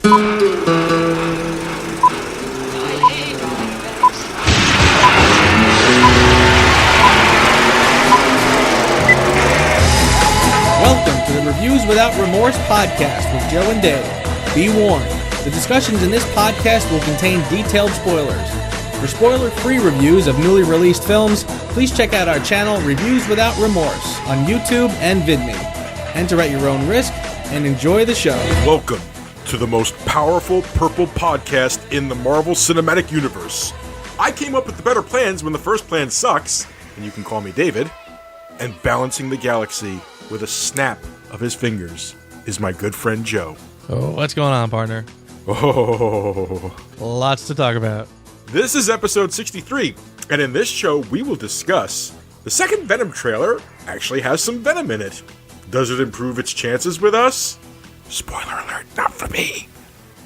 Welcome to the Reviews Without Remorse podcast with Joe and Dave. Be warned, the discussions in this podcast will contain detailed spoilers. For spoiler-free reviews of newly released films, please check out our channel Reviews Without Remorse on YouTube and VidMe. Enter at your own risk and enjoy the show. Welcome to the most powerful purple podcast in the Marvel Cinematic Universe. I came up with the better plans when the first plan sucks, and you can call me David. And balancing the galaxy with a snap of his fingers is my good friend Joe. Oh, what's going on, partner? Oh, Lots to talk about. this is episode 63, and in this show we will discuss the second Venom trailer actually has some Venom in it. Does it improve its chances with us? Spoiler alert, not for me.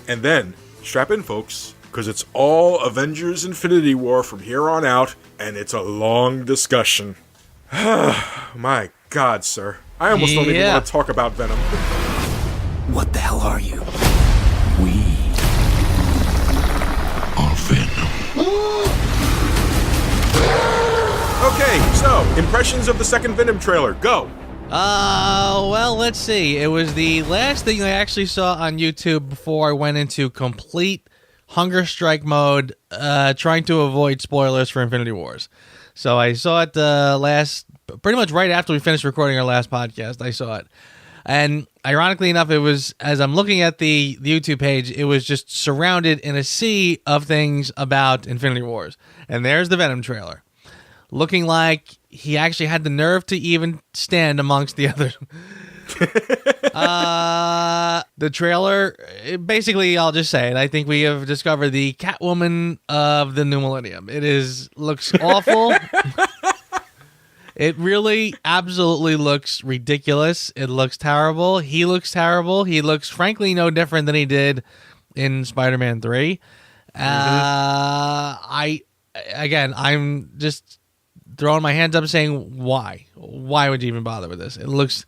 And then, strap in folks, because it's all Avengers Infinity War from here on out, and it's a long discussion. My God, sir. I almost don't even want to talk about Venom. What the hell are you? We are Venom. Okay, so, impressions of the second Venom trailer, go. Well, let's see. It was the last thing I actually saw on YouTube before I went into complete hunger strike mode, trying to avoid spoilers for Infinity Wars. So I saw it pretty much right after we finished recording our last podcast, I saw it. And ironically enough, it was, as I'm looking at the YouTube page, it was just surrounded in a sea of things about Infinity Wars. And there's the Venom trailer, looking like he actually had the nerve to even stand amongst the others. The trailer, basically, I'll just say it. I think we have discovered the Catwoman of the new millennium. Looks awful. It really, absolutely looks ridiculous. It looks terrible. He looks terrible. He looks, frankly, no different than he did in Spider-Man 3. I'm just throwing my hands up saying, why? Why would you even bother with this? It looks...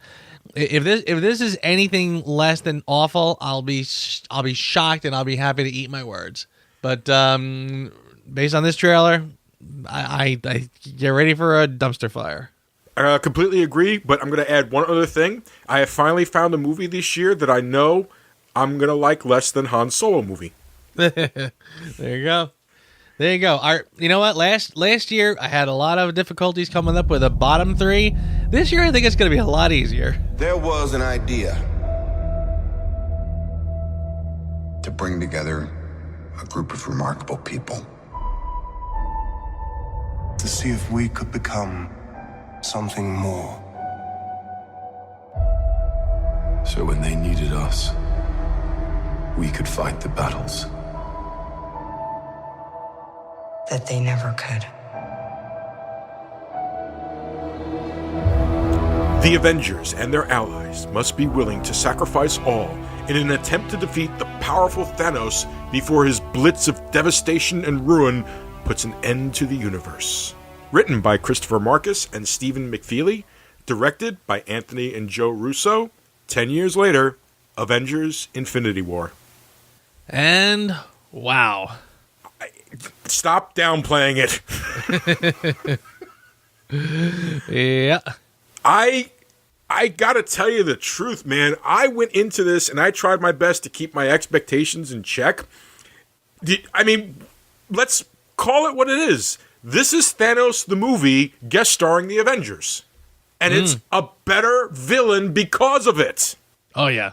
If this is anything less than awful, I'll be shocked and I'll be happy to eat my words. But based on this trailer, I get ready for a dumpster fire. I completely agree, but I'm going to add one other thing. I have finally found a movie this year that I know I'm going to like less than Han Solo movie. There you go. There you go. You know what? Last year, I had a lot of difficulties coming up with a bottom three. This year, I think it's going to be a lot easier. There was an idea to bring together a group of remarkable people. To see if we could become something more. So when they needed us, we could fight the battles that they never could. The Avengers and their allies must be willing to sacrifice all in an attempt to defeat the powerful Thanos before his blitz of devastation and ruin puts an end to the universe. Written by Christopher Marcus and Stephen McFeely, directed by Anthony and Joe Russo. 10 years later, Avengers Infinity War. And wow. Stop downplaying it. Yeah. I gotta tell you the truth, man. I went into this and I tried my best to keep my expectations in check. Let's call it what it is. This is Thanos the movie guest starring the Avengers. And it's a better villain because of it. Oh, yeah.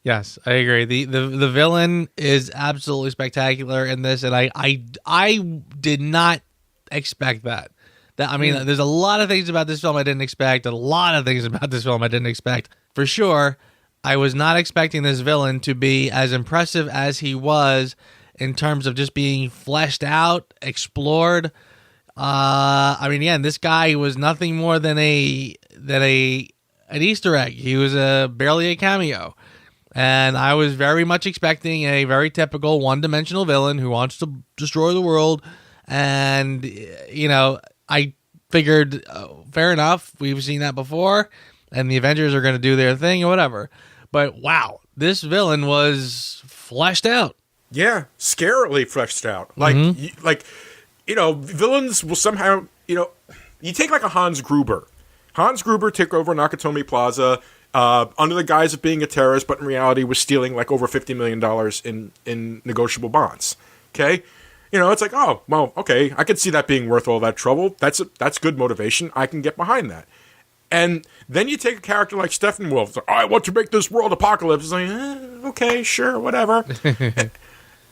Yes, I agree. The villain is absolutely spectacular in this, and I did not expect that. There's a lot of things about this film I didn't expect. A lot of things about this film I didn't expect. For sure, I was not expecting this villain to be as impressive as he was in terms of just being fleshed out, explored. This guy was nothing more than an Easter egg. He was barely a cameo. And I was very much expecting a very typical one-dimensional villain who wants to destroy the world. And, I figured, fair enough, we've seen that before, and the Avengers are going to do their thing or whatever. But, wow, this villain was fleshed out. Yeah, scarily fleshed out. Like, villains will somehow, you take like a Hans Gruber. Hans Gruber took over Nakatomi Plaza under the guise of being a terrorist, but in reality was stealing like over $50 million in negotiable bonds. Okay? It's like, oh, well, okay, I could see that being worth all that trouble. That's good motivation. I can get behind that. And then you take a character like Steppenwolf. It's like, I want to make this world apocalypse. It's like, okay, sure, whatever.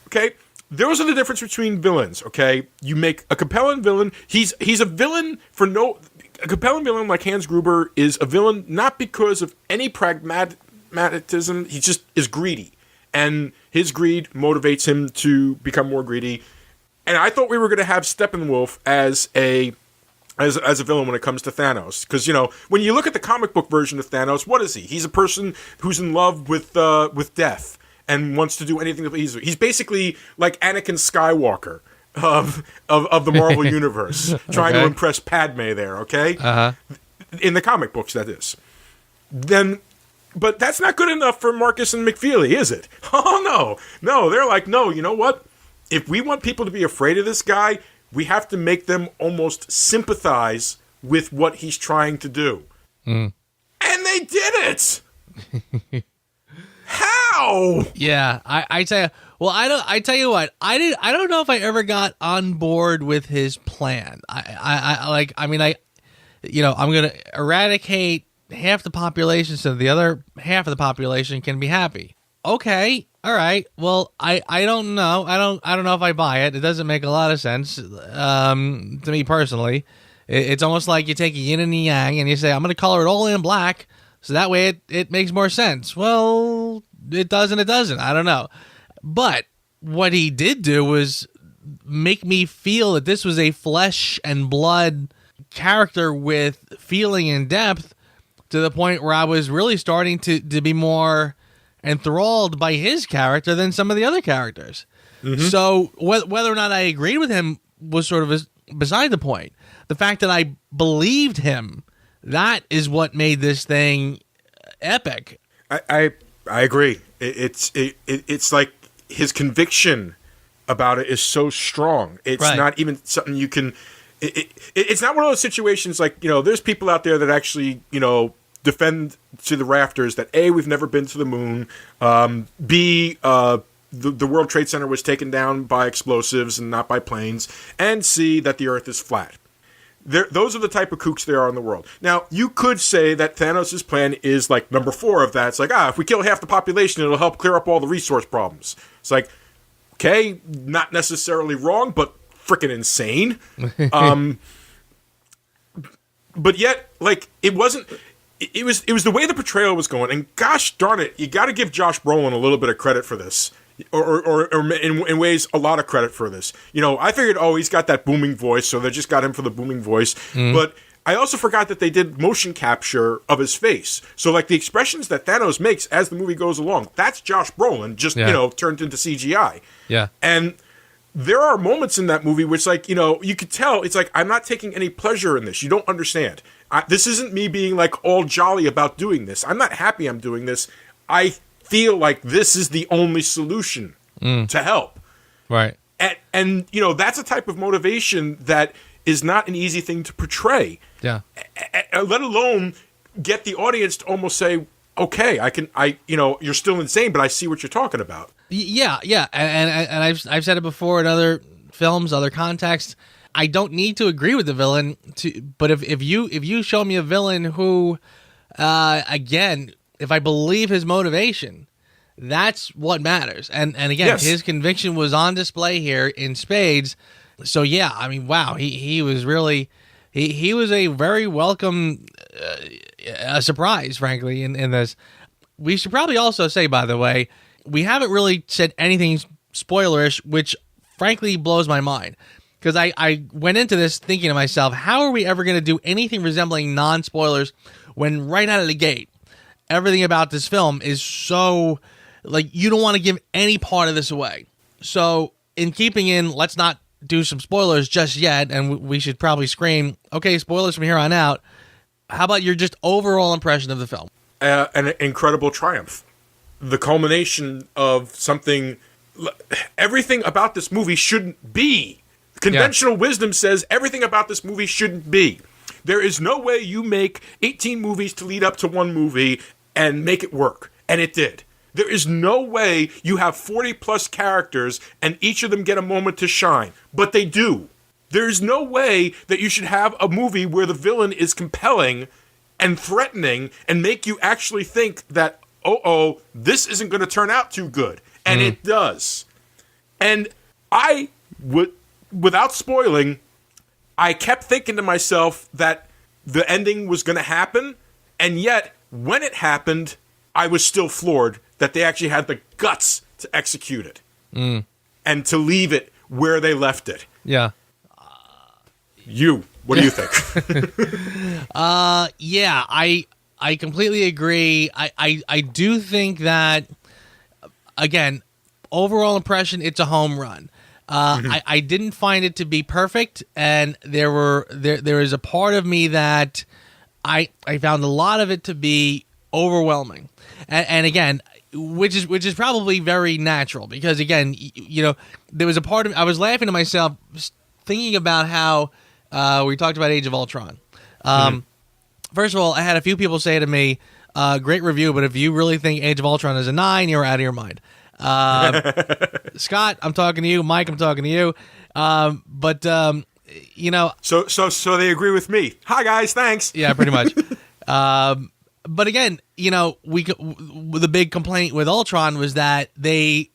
Okay? Those are the difference between villains, okay? You make a compelling villain. He's a villain for no... A compelling villain like Hans Gruber is a villain not because of any pragmatism. He just is greedy. And his greed motivates him to become more greedy. And I thought we were going to have Steppenwolf as a villain when it comes to Thanos. Because, when you look at the comic book version of Thanos, what is he? He's a person who's in love with death and wants to do anything. He's basically like Anakin Skywalker of the Marvel Universe, trying to impress Padme there, okay? Uh-huh. In the comic books, that is. But that's not good enough for Marcus and McFeely, is it? Oh, no. No, they're like, no, you know what? If we want people to be afraid of this guy, we have to make them almost sympathize with what he's trying to do. Mm. And they did it! How? Yeah, I tell you, well, I tell you what, I don't know if I ever got on board with his plan. I'm gonna eradicate half the population so the other half of the population can be happy. Okay, all right. Well, I don't know. I don't know if I buy it. It doesn't make a lot of sense to me personally. It's almost like you take a yin and a yang and you say, I'm going to color it all in black so that way it makes more sense. Well, it does and it doesn't. I don't know. But what he did do was make me feel that this was a flesh and blood character with feeling and depth to the point where I was really starting to be more enthralled by his character than some of the other characters. Mm-hmm. So whether or not I agreed with him was sort of beside the point. The fact that I believed him, that is what made this thing epic. I agree. It's like his conviction about it is so strong. It's not even something you can... It's not one of those situations like, there's people out there that actually, defend to the rafters that A, we've never been to the moon, B, the World Trade Center was taken down by explosives and not by planes, and C, that the Earth is flat. Those are the type of kooks there are in the world. Now, you could say that Thanos' plan is like number 4 of that. It's like, if we kill half the population, it'll help clear up all the resource problems. It's like, okay, not necessarily wrong, but freaking insane. But yet, like, it wasn't... It was the way the portrayal was going, and gosh darn it, you got to give Josh Brolin a little bit of credit for this, or in ways a lot of credit for this. I figured, he's got that booming voice, so they just got him for the booming voice. Mm. But I also forgot that they did motion capture of his face, so like the expressions that Thanos makes as the movie goes along, that's Josh Brolin just turned into CGI. Yeah, and there are moments in that movie which, like, you could tell it's like, I'm not taking any pleasure in this. You don't understand. This isn't me being like all jolly about doing this. I'm not happy I'm doing this. I feel like this is the only solution to help. Right. And that's a type of motivation that is not an easy thing to portray. Yeah. Let alone get the audience to almost say, okay, you're still insane, but I see what you're talking about. Yeah. And I've said it before in other films, other contexts. I don't need to agree with the villain, but if you show me a villain who, again, if I believe his motivation, that's what matters. And again, his conviction was on display here in spades. So yeah, I mean, wow, he was really he was a very welcome surprise, frankly, in this. We should probably also say, by the way, we haven't really said anything spoilerish, which frankly blows my mind. Because I went into this thinking to myself, how are we ever going to do anything resembling non-spoilers when right out of the gate, everything about this film is so, like, you don't want to give any part of this away. So in keeping in, let's not do some spoilers just yet, and we should probably scream, okay, spoilers from here on out. How about your just overall impression of the film? An incredible triumph. the culmination of something. Everything about this movie shouldn't be. Conventional wisdom says everything about this movie shouldn't be. There is no way you make 18 movies to lead up to one movie and make it work. And it did. There is no way you have 40 plus characters and each of them get a moment to shine. But they do. There is no way that you should have a movie where the villain is compelling and threatening and make you actually think that, this isn't going to turn out too good. And it does. And I would, without spoiling, I kept thinking to myself that the ending was going to happen. And yet, when it happened, I was still floored that they actually had the guts to execute it. And to leave it where they left it. Yeah. What do you think? Yeah, I completely agree. I do think that, again, overall impression, it's a home run. I didn't find it to be perfect, and there is a part of me that I found a lot of it to be overwhelming, and again, which is probably very natural because again, there was a part of I was laughing to myself thinking about how we talked about Age of Ultron. First of all, I had a few people say to me, "Great review, but if you really think Age of Ultron is a 9, you're out of your mind." Scott, I'm talking to you. Mike, I'm talking to you. So they agree with me. Hi guys, thanks. Yeah, pretty much. But again, the big complaint with Ultron was that there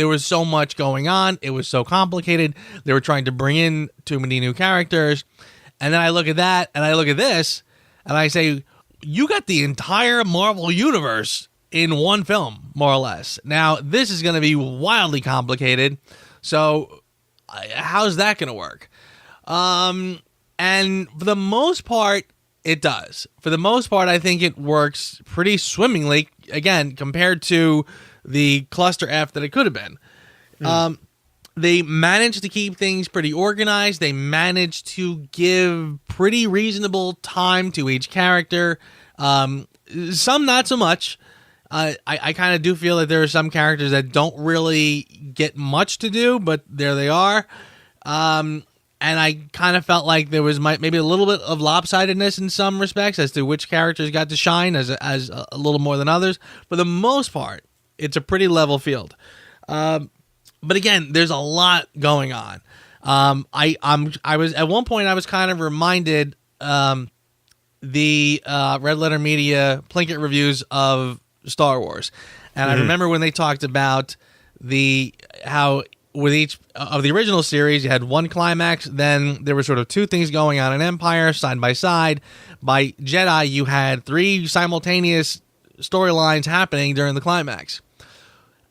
was so much going on. It was so complicated. They were trying to bring in too many new characters. And then I look at that and I look at this and I say, you got the entire Marvel universe in one film, more or less. Now, this is going to be wildly complicated. So how's that going to work? And for the most part, it does. For the most part, I think it works pretty swimmingly, again, compared to the cluster F that it could have been. They managed to keep things pretty organized. They managed to give pretty reasonable time to each character. Some not so much. I kind of do feel that there are some characters that don't really get much to do, but there they are. And I kind of felt like there was maybe a little bit of lopsidedness in some respects as to which characters got to shine as a little more than others. For the most part, it's a pretty level field. But again, there's a lot going on. I was at one point I was kind of reminded the Red Letter Media Plinkett reviews of Star Wars, and I remember when they talked about how with each of the original series you had one climax, then there were sort of two things going on in Empire side by side. By Jedi, you had 3 simultaneous storylines happening during the climax.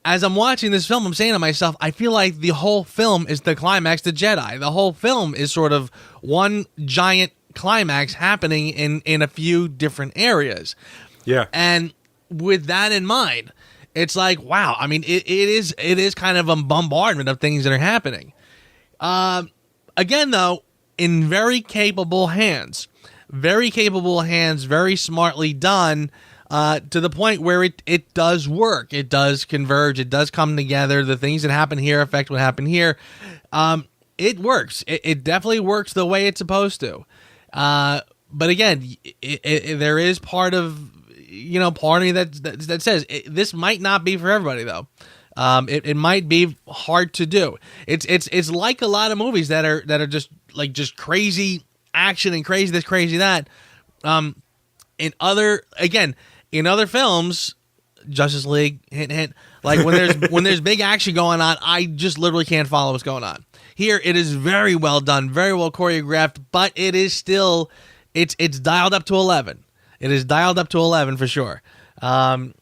As I'm watching this film, I'm saying to myself, I feel like the whole film is the climax to Jedi. The whole film is sort of one giant climax happening in a few different areas. Yeah. And with that in mind, it's like, wow, I mean, it is kind of a bombardment of things that are happening. Again, though, in very capable hands, very smartly done. To the point where it does work. It does converge. It does come together. The things that happen here affect what happened here. It works. It definitely works the way it's supposed to. But again, there is part of me that says this might not be for everybody though. It might be hard to do. It's like a lot of movies that are just crazy action and crazy this, crazy that. In other films, Justice League, hint, hint, like when there's big action going on, I just literally can't follow what's going on. Here, it is very well done, very well choreographed, but it is still, it's dialed up to 11. It is dialed up to 11 for sure. But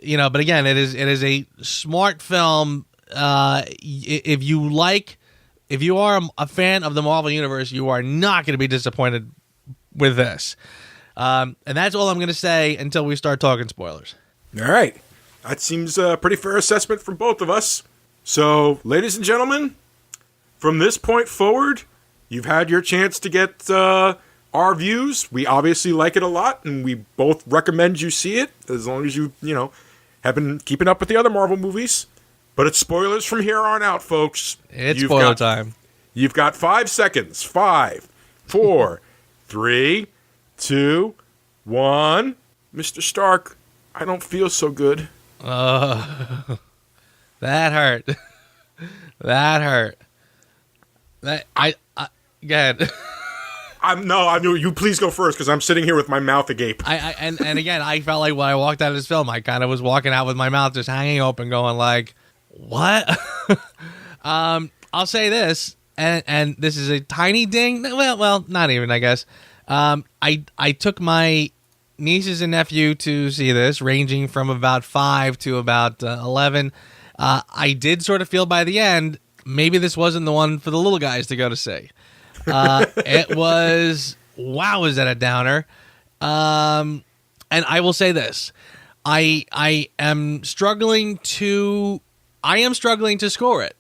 again, it is a smart film. If you are a fan of the Marvel Universe, you are not going to be disappointed with this. And that's all I'm going to say until we start talking spoilers. All right. That seems a pretty fair assessment from both of us. So, ladies and gentlemen, from this point forward, you've had your chance to get our views. We obviously like it a lot, and we both recommend you see it, as long as you have been keeping up with the other Marvel movies, but it's spoilers from here on out, folks. It's spoiler time. You've got 5 seconds. 5, 4, 3, 2, 1. Mr. Stark, I don't feel so good. That hurt. That hurt. That I go ahead. I knew you. Please go first because I'm sitting here with my mouth agape. And again, I felt like when I walked out of this film, I kind of was walking out with my mouth just hanging open, going like, "What?" I'll say this, and this is a tiny ding. Well, not even, I guess. I took my nieces and nephew to see this, ranging from about 5 to about 11. I did sort of feel by the end, maybe this wasn't the one for the little guys to go to see. It was, wow, is that a downer? And I will say this, I am struggling to score it.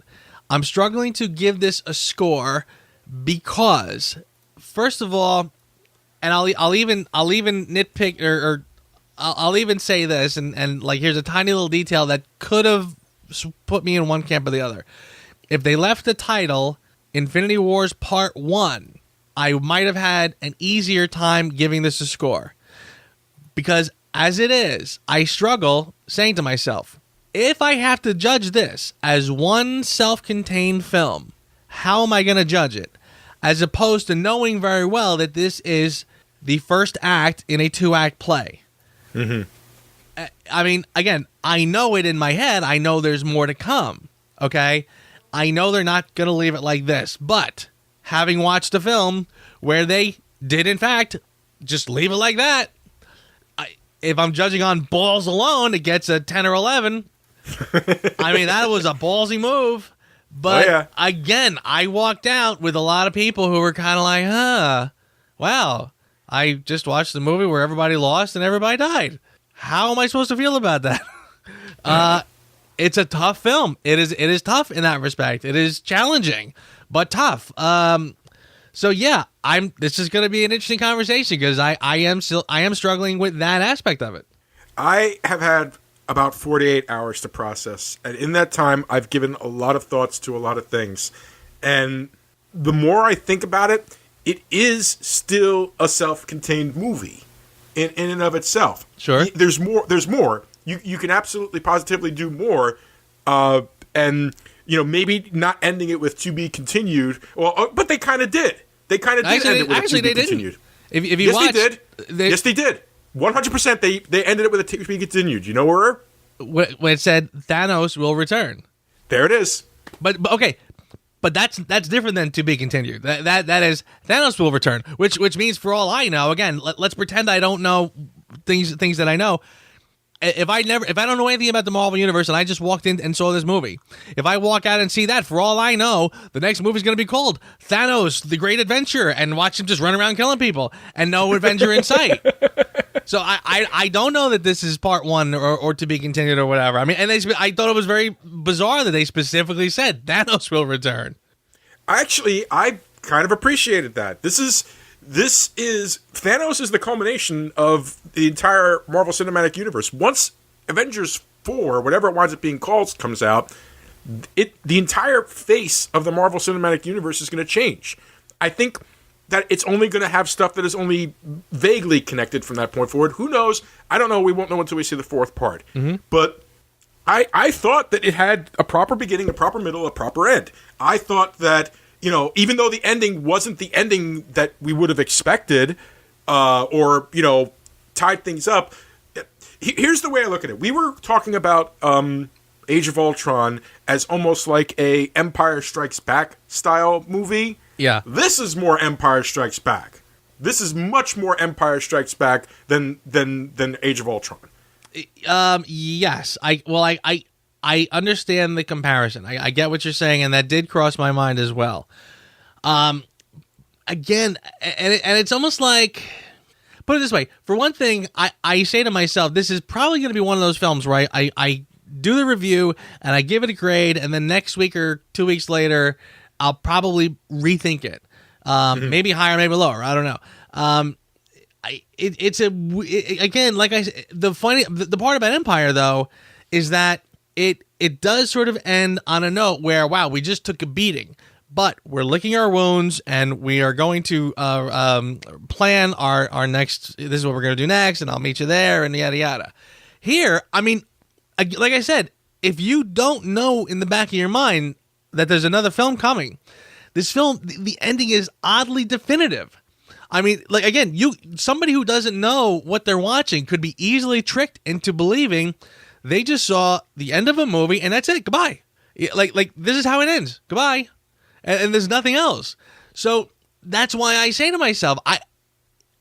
I'm struggling to give this a score because, first of all, and I'll even nitpick or I'll even say this, and like here's a tiny little detail that could have put me in one camp or the other. If they left the title Infinity Wars Part 1, I might have had an easier time giving this a score. Because as it is, I struggle saying to myself, if I have to judge this as one self-contained film, how am I going to judge it? As opposed to knowing very well that this is the first act in a 2-act play. Mm-hmm. I mean, again, I know it in my head. I know there's more to come, okay? I know they're not going to leave it like this, but having watched a film where they did, in fact, just leave it like that, if I'm judging on balls alone, it gets a 10 or 11. I mean, that was a ballsy move. But again, I walked out with a lot of people who were kind of like, wow, I just watched the movie where everybody lost and everybody died. How am I supposed to feel about that? It's a tough film. It is tough in that respect. It is challenging, but tough. So yeah, this is going to be an interesting conversation because I am struggling with that aspect of it. I have had about 48 hours to process, and in that time, I've given a lot of thoughts to a lot of things. And the more I think about it, it is still a self-contained movie in and of itself. Sure, there's more. There's more. You can absolutely positively do more, and maybe not ending it with "to be continued." Well, but they kind of did. They kind of did end it with "to be continued." If you watch, they did. Yes, they did. 100%. They ended it with a "to be continued." You know where? When it said Thanos will return. There it is. But okay, but that's different than "to be continued." That is Thanos will return, which means for all I know, again, let's pretend I don't know things that I know. If I don't know anything about the Marvel Universe and I just walked in and saw this movie, if I walk out and see that, for all I know, the next movie is going to be called Thanos: The Great Adventure, and watch him just run around killing people and no adventure in sight. So I don't know that this is part 1 or to be continued or whatever. I mean, and I thought it was very bizarre that they specifically said Thanos will return. Actually, I kind of appreciated that. This is Thanos is the culmination of the entire Marvel Cinematic Universe. Once Avengers 4, whatever it winds up being called, comes out, the entire face of the Marvel Cinematic Universe is going to change. I think that it's only going to have stuff that is only vaguely connected from that point forward. Who knows? I don't know. We won't know until we see the 4th part. Mm-hmm. But I thought that it had a proper beginning, a proper middle, a proper end. I thought that, even though the ending wasn't the ending that we would have expected, or tied things up, here's the way I look at it. We were talking about Age of Ultron as almost like a Empire Strikes Back style movie. Yeah. This is more Empire Strikes Back. This is much more Empire Strikes Back than Age of Ultron. Yes. I understand the comparison. I get what you're saying, and that did cross my mind as well. Again, and it's almost like, put it this way. For one thing, I say to myself, this is probably going to be one of those films where I do the review and I give it a grade, and then next week or 2 weeks later, I'll probably rethink it. Maybe higher, maybe lower. I don't know. Again, like I said, the part about Empire though is that it does sort of end on a note where, wow, we just took a beating, but we're licking our wounds and we are going to plan our next, this is what we're going to do next, and I'll meet you there, and yada, yada. Here, I mean, like I said, if you don't know in the back of your mind that there's another film coming, this film, the ending is oddly definitive. I mean, like, again, somebody who doesn't know what they're watching could be easily tricked into believing they just saw the end of a movie and that's it. Goodbye. Like this is how it ends. Goodbye. And there's nothing else. So that's why I say to myself, I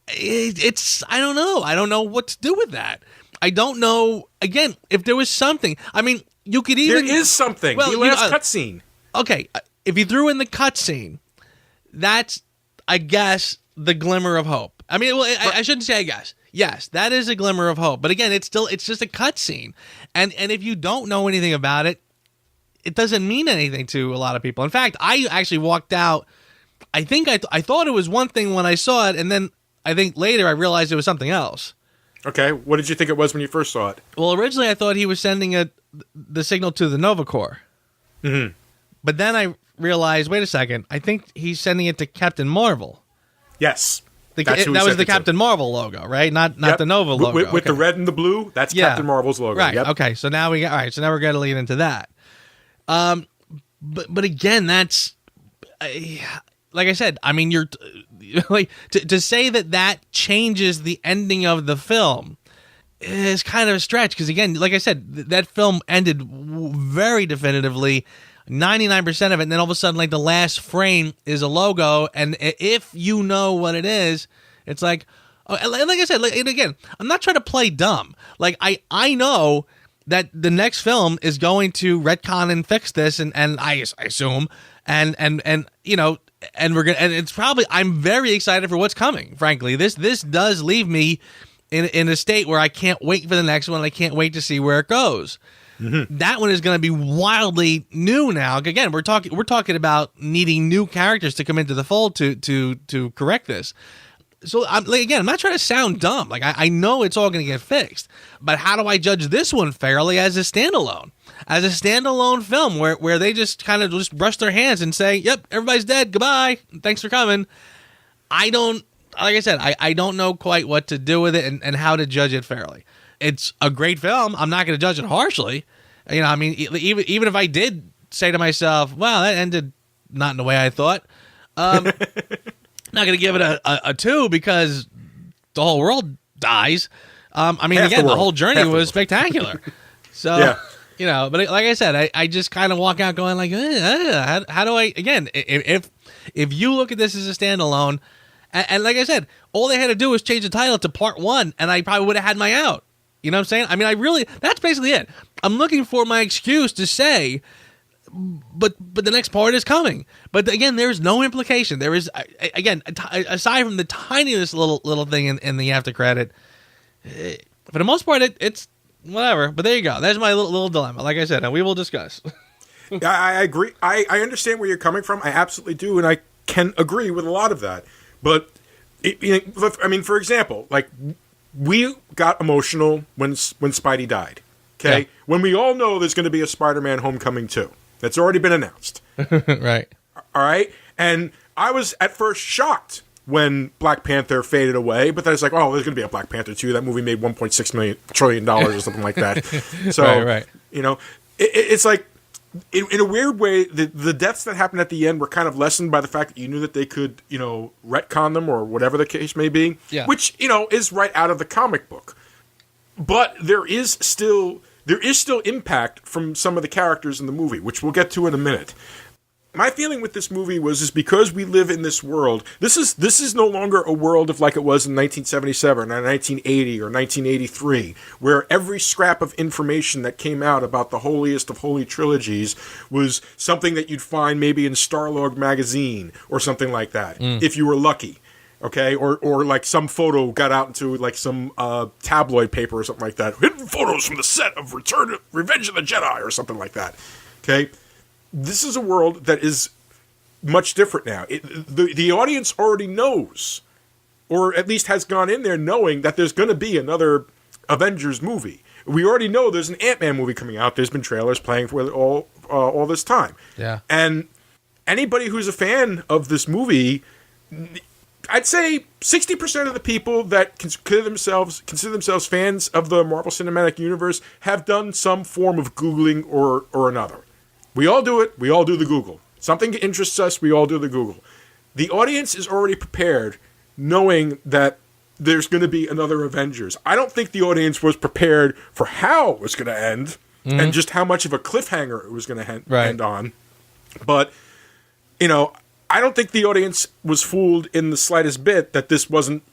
don't know. I don't know what to do with that. I don't know. Again, if there was something, I mean, you could even. There is something. Well, the last cutscene. Okay, if you threw in the cutscene, that's, I guess, the glimmer of hope. I mean, well, I shouldn't say I guess. Yes, that is a glimmer of hope. But again, it's just a cutscene, and if you don't know anything about it, it doesn't mean anything to a lot of people. In fact, I actually walked out. I think I thought it was one thing when I saw it, and then I think later I realized it was something else. Okay, what did you think it was when you first saw it? Well, originally I thought he was sending the signal to the Nova Corps. Mm-hmm. But then I realized, wait a second, I think he's sending it to Captain Marvel. Yes. That was the Captain Marvel logo, right? Not the Nova logo. With the red and the blue, that's Captain Marvel's logo. Right. Yep. Okay. So now we're going to lead into that. But again, that's like I said. I mean, you're like to say that changes the ending of the film is kind of a stretch, because again, like I said, that film ended very definitively. 99% of it, and then all of a sudden, like, the last frame is a logo, and if you know what it is, it's like I said, and again, I'm not trying to play dumb. Like, I know that the next film is going to retcon and fix this, and I assume, and you know, and we're gonna, and it's probably, I'm very excited for what's coming. Frankly, this does leave me in a state where I can't wait for the next one. I can't wait to see where it goes. Mm-hmm. That one is going to be wildly new now. Again, we're talking about needing new characters to come into the fold to correct this. So I'm not trying to sound dumb. Like, I know it's all going to get fixed, but how do I judge this one fairly as a standalone? As a standalone film where they just kind of just brush their hands and say, "Yep, everybody's dead. Goodbye. Thanks for coming." I don't know quite what to do with it and how to judge it fairly. It's a great film. I'm not going to judge it harshly. You know, I mean, even if I did say to myself, "Wow, that ended not in the way I thought," not going to give it a 2 because the whole world dies. I mean, again, the whole journey was spectacular. So, yeah. You know, but like I said, I just kind of walk out going like, how do I, again, if you look at this as a standalone, and like I said, all they had to do was change the title to Part 1, and I probably would have had my out. You know what I'm saying? I mean, that's basically it. I'm looking for my excuse to say, but the next part is coming. But again, there's no implication. There is, again, aside from the tiniest little thing in the after credit, for the most part, it's whatever. But there you go. That's my little dilemma. Like I said, and we will discuss. I agree. I understand where you're coming from. I absolutely do, and I can agree with a lot of that. But, I mean, for example, like, we got emotional when Spidey died, okay? Yeah. When we all know there's going to be a Spider-Man Homecoming 2. That's already been announced. Right. All right? And I was at first shocked when Black Panther faded away, but then it's like, oh, there's going to be a Black Panther 2. That movie made $1.6 trillion or something like that. So, right. You know, it's like, in a weird way, the deaths that happened at the end were kind of lessened by the fact that you knew that they could, you know, retcon them or whatever the case may be, which, you know, is right out of the comic book. But there is still impact from some of the characters in the movie, which we'll get to in a minute. My feeling with this movie is because we live in this world, this is no longer a world of like it was in 1977 or 1980 or 1983, where every scrap of information that came out about the holiest of holy trilogies was something that you'd find maybe in Starlog magazine or something like that, if you were lucky. Okay, or like some photo got out into like some tabloid paper or something like that. Hidden photos from the set of Revenge of the Jedi or something like that. Okay. This is a world that is much different now. The audience already knows, or at least has gone in there knowing that there's going to be another Avengers movie. We already know there's an Ant-Man movie coming out. There's been trailers playing for it all this time. Yeah. And anybody who's a fan of this movie, I'd say 60% of the people that consider themselves fans of the Marvel Cinematic Universe have done some form of Googling or another. We all do it. We all do the Google. Something interests us, we all do the Google. The audience is already prepared, knowing that there's going to be another Avengers. I don't think the audience was prepared for how it was going to end and just how much of a cliffhanger it was going to end on. But, I don't think the audience was fooled in the slightest bit that this wasn't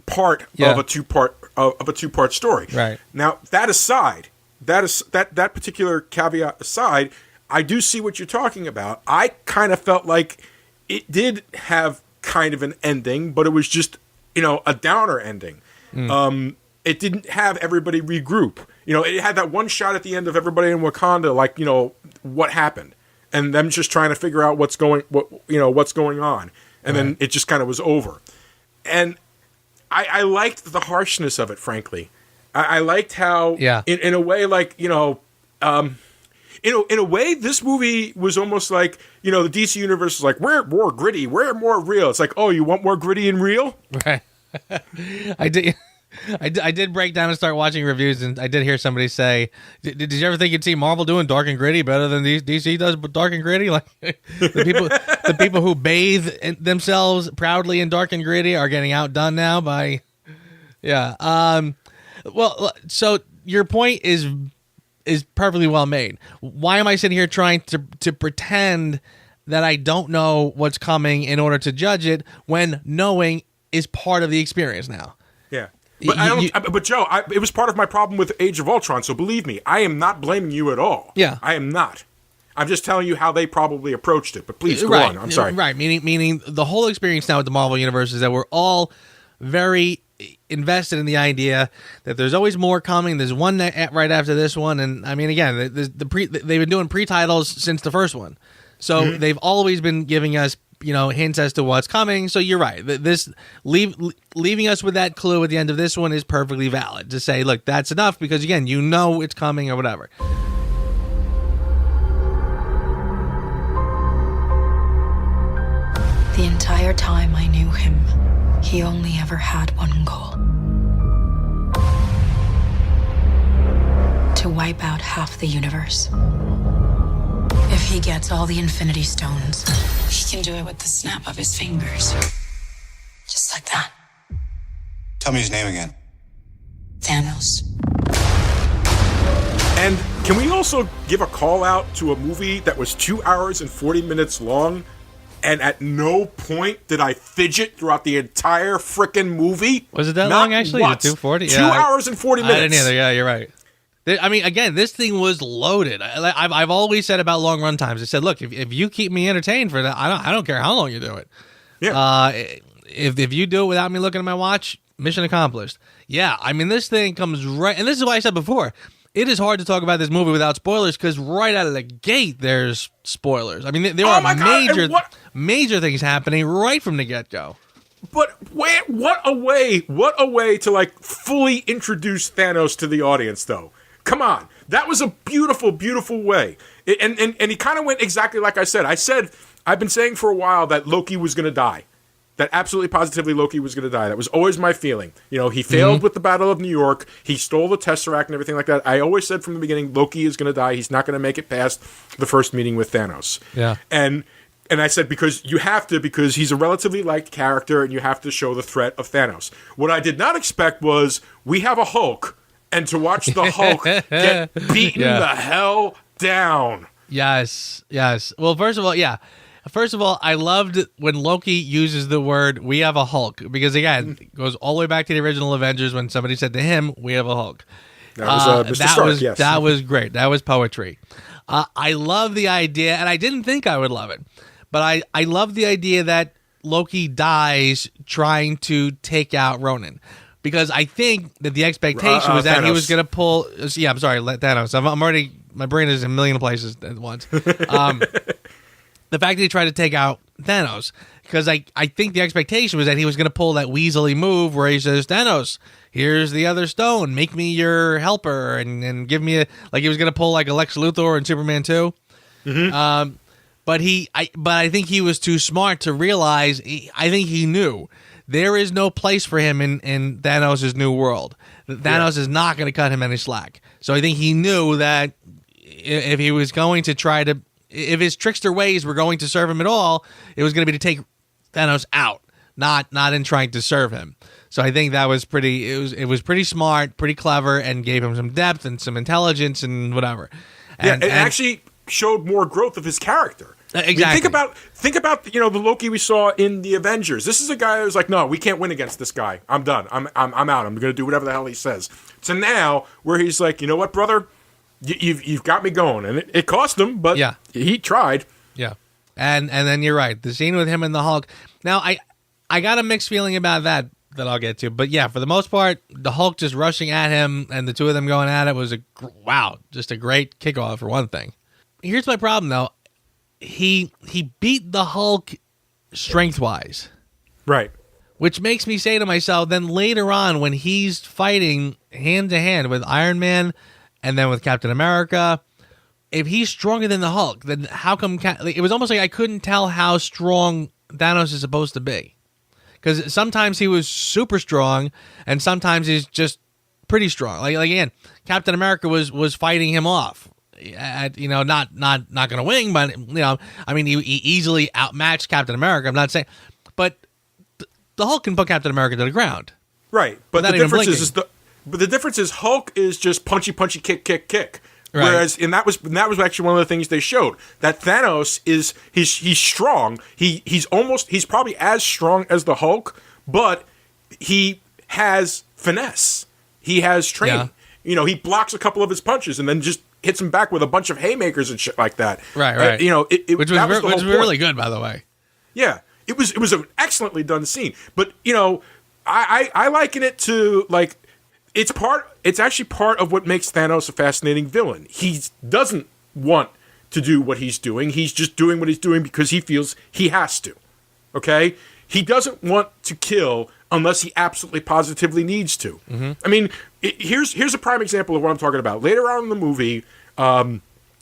part of a two-part story. Right. Now, that aside, that particular caveat aside, I do see what you're talking about. I kind of felt like it did have kind of an ending, but it was just, a downer ending. It didn't have everybody regroup. It had that one shot at the end of everybody in Wakanda, like, what happened, and them just trying to figure out what's going on, and then it just kind of was over. And I liked the harshness of it, frankly. I liked how, in a way, like, in a way, this movie was almost like, the DC universe is like, we're more gritty, we're more real. It's like, oh, you want more gritty and real? Right. I did break down and start watching reviews, and I did hear somebody say, did you ever think you'd see Marvel doing dark and gritty better than DC does dark and gritty? Like, the people who bathe themselves proudly in dark and gritty are getting outdone now by, well, so your point is perfectly well made. Why am I sitting here trying to pretend that I don't know what's coming in order to judge it when knowing is part of the experience now? Yeah. But but Joe, it was part of my problem with Age of Ultron, so believe me, I am not blaming you at all. Yeah. I am not. I'm just telling you how they probably approached it, but please go on. I'm sorry. Right, meaning the whole experience now with the Marvel Universe is that we're all very invested in the idea that there's always more coming. There's one right after this one, and I mean, again, they've been doing pre-titles since the first one, so they've always been giving us hints as to what's coming. So you're right. This leaving us with that clue at the end of this one is perfectly valid to say, look, that's enough because again, it's coming or whatever. The entire time I knew him, he only ever had one goal: to wipe out half the universe. If he gets all the Infinity Stones, he can do it with the snap of his fingers. Just like that. Tell me his name again. Thanos. And can we also give a call out to a movie that was 2 hours and 40 minutes long, and at no point did I fidget throughout the entire frickin' movie? Was it that long, actually? Once. 240? 2 hours and 40 minutes. I didn't either. Yeah, you're right. I mean, again, this thing was loaded. I've always said about long run times. I said, look, if you keep me entertained for that, I don't care how long you do it. Yeah. If you do it without me looking at my watch, mission accomplished. Yeah, I mean, this thing comes right, and this is why I said before, it is hard to talk about this movie without spoilers because right out of the gate, there's spoilers. I mean, there are major things happening right from the get go. But what a way to like fully introduce Thanos to the audience, though. Come on, that was a beautiful, beautiful way. And he kind of went exactly like I said. I've been saying for a while that Loki was going to die. That absolutely positively Loki was going to die. That was always my feeling. He failed with the Battle of New York. He stole the Tesseract and everything like that. I always said from the beginning, Loki is going to die. He's not going to make it past the first meeting with Thanos. Yeah. And I said, because you have to, because he's a relatively liked character and you have to show the threat of Thanos. What I did not expect was we have a Hulk, and to watch the Hulk get beaten the hell down. Yes. Well, first of all, I loved when Loki uses the word, we have a Hulk, because again, it goes all the way back to the original Avengers when somebody said to him, we have a Hulk. That was Mr. Stark, yes. That was great. That was poetry. I love the idea, and I didn't think I would love it, but I love the idea that Loki dies trying to take out Ronan. Because I think that the expectation was that Thanos. he was going to pull. Yeah, I'm sorry, Thanos. I'm already. My brain is in a million places at once. The fact that he tried to take out Thanos, because I think the expectation was that he was going to pull that weaselly move where he says, Thanos, here's the other stone, make me your helper, and give me like he was going to pull like a Lex Luthor in Superman 2. Mm-hmm. But I think he was too smart to realize. I think he knew there is no place for him in Thanos' new world. Thanos is not going to cut him any slack. So I think he knew that if he was going to try to, if his trickster ways were going to serve him at all, it was going to be to take Thanos out, not in trying to serve him. So I think that was pretty. It was pretty smart, pretty clever, and gave him some depth and some intelligence and whatever. And actually showed more growth of his character. Exactly. I mean, think about the Loki we saw in the Avengers. This is a guy who's like, no, we can't win against this guy. I'm done. I'm out. I'm going to do whatever the hell he says. So now where he's like, you know what, brother, you've got me going, and it cost him, but he tried. Yeah, and then you're right. The scene with him and the Hulk. Now I got a mixed feeling about that I'll get to, but yeah, for the most part, the Hulk just rushing at him and the two of them going at it was just a great kickoff for one thing. Here's my problem though. He beat the Hulk strength-wise. Right. Which makes me say to myself, then later on when he's fighting hand-to-hand with Iron Man and then with Captain America, if he's stronger than the Hulk, then how come... it was almost like I couldn't tell how strong Thanos is supposed to be. Because sometimes he was super strong, and sometimes he's just pretty strong. Like again, Captain America was fighting him off. Not going to win, but I mean, he easily outmatched Captain America. I'm not saying, but the Hulk can put Captain America to the ground, right? But the difference is Hulk is just punchy, kick. Right. Whereas, and that was actually one of the things they showed, that Thanos he's strong. He's probably as strong as the Hulk, but he has finesse. He has training. Yeah. He blocks a couple of his punches and then just hits him back with a bunch of haymakers and shit like that. Right. Which was really good, by the way. Yeah, it was an excellently done scene. But I liken it to like it's actually part of what makes Thanos a fascinating villain. He doesn't want to do what he's doing. He's just doing what he's doing because he feels he has to. Okay? He doesn't want to kill unless he absolutely positively needs to. Mm-hmm. I mean, here's a prime example of what I'm talking about. Later on in the movie,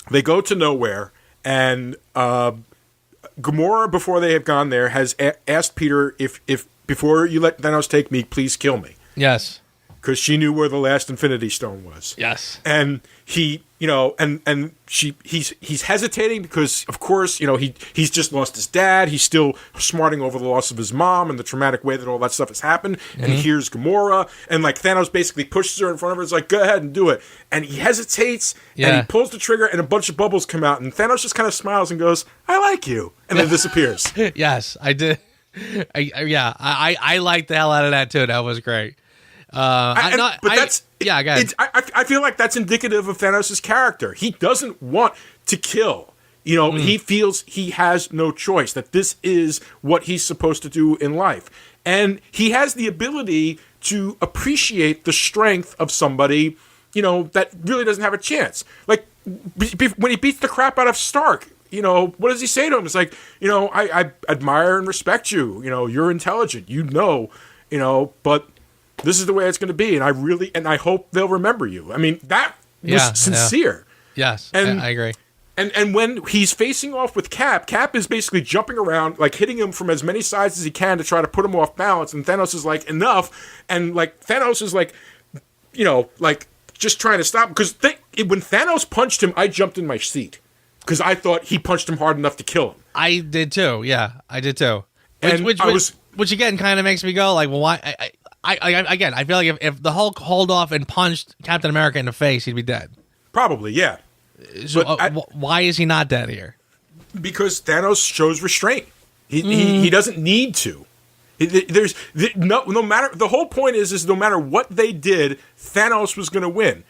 they go to nowhere, and Gamora, before they have gone there, has asked Peter if before you let Thanos take me, please kill me. Yes. Because she knew where the last Infinity Stone was. Yes. And he, he's hesitating because, of course, he's just lost his dad. He's still smarting over the loss of his mom and the traumatic way that all that stuff has happened. Mm-hmm. And he hears Gamora, and like Thanos basically pushes her in front of her. It's like, go ahead and do it. And he hesitates, and he pulls the trigger, and a bunch of bubbles come out. And Thanos just kind of smiles and goes, "I like you," and then disappears. Yes, I did. I liked the hell out of that too. That was great. I feel like that's indicative of Thanos' character. He doesn't want to kill. He feels he has no choice, that this is what he's supposed to do in life. And he has the ability to appreciate the strength of somebody, that really doesn't have a chance. Like, when he beats the crap out of Stark, what does he say to him? It's like, I admire and respect you. You're intelligent, but this is the way it's going to be, and I hope they'll remember you. I mean, that was sincere. Yeah. Yes, and I agree. And when he's facing off with Cap is basically jumping around, like hitting him from as many sides as he can to try to put him off balance, and Thanos is like, enough, and like Thanos is like, just trying to stop, because when Thanos punched him, I jumped in my seat, because I thought he punched him hard enough to kill him. I did too, I did too. Which again kind of makes me go, like, well, why... I feel like if the Hulk hauled off and punched Captain America in the face, he'd be dead. Probably, yeah. So why is he not dead here? Because Thanos shows restraint. He doesn't need to. No matter, the whole point is no matter what they did, Thanos was going to win.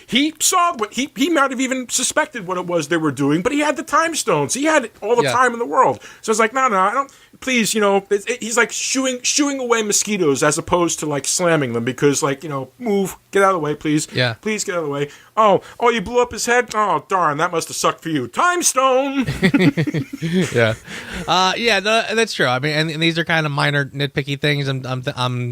He saw what he might have even suspected what it was they were doing, but he had the time stones. He had all the time in the world. So it's like, no, I don't. please, he's like shooing away mosquitoes as opposed to like slamming them because like, move, get out of the way, please. Yeah. Please get out of the way. Oh, you blew up his head? Oh, darn, that must have sucked for you. Time stone! Yeah. No, that's true. I mean, and these are kind of minor nitpicky things I'm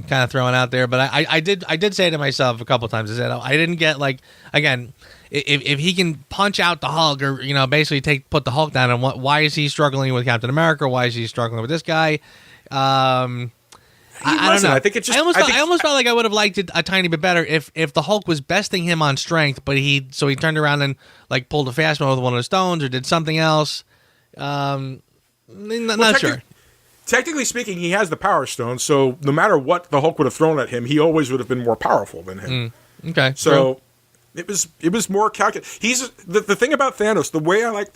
kind of throwing out there, but I did say to myself a couple times, I said, I didn't get like, again, if he can punch out the Hulk or, basically put the Hulk down, and why is he struggling with Captain America? Why is he struggling with this guy? I don't know. I think it just. I almost felt like I would have liked it a tiny bit better if the Hulk was besting him on strength, but he turned around and like pulled a fast one with one of the stones or did something else. Not sure. Technically speaking, he has the Power Stone, so no matter what the Hulk would have thrown at him, he always would have been more powerful than him. Okay. So. True. It was more calculated. He's the thing about Thanos. The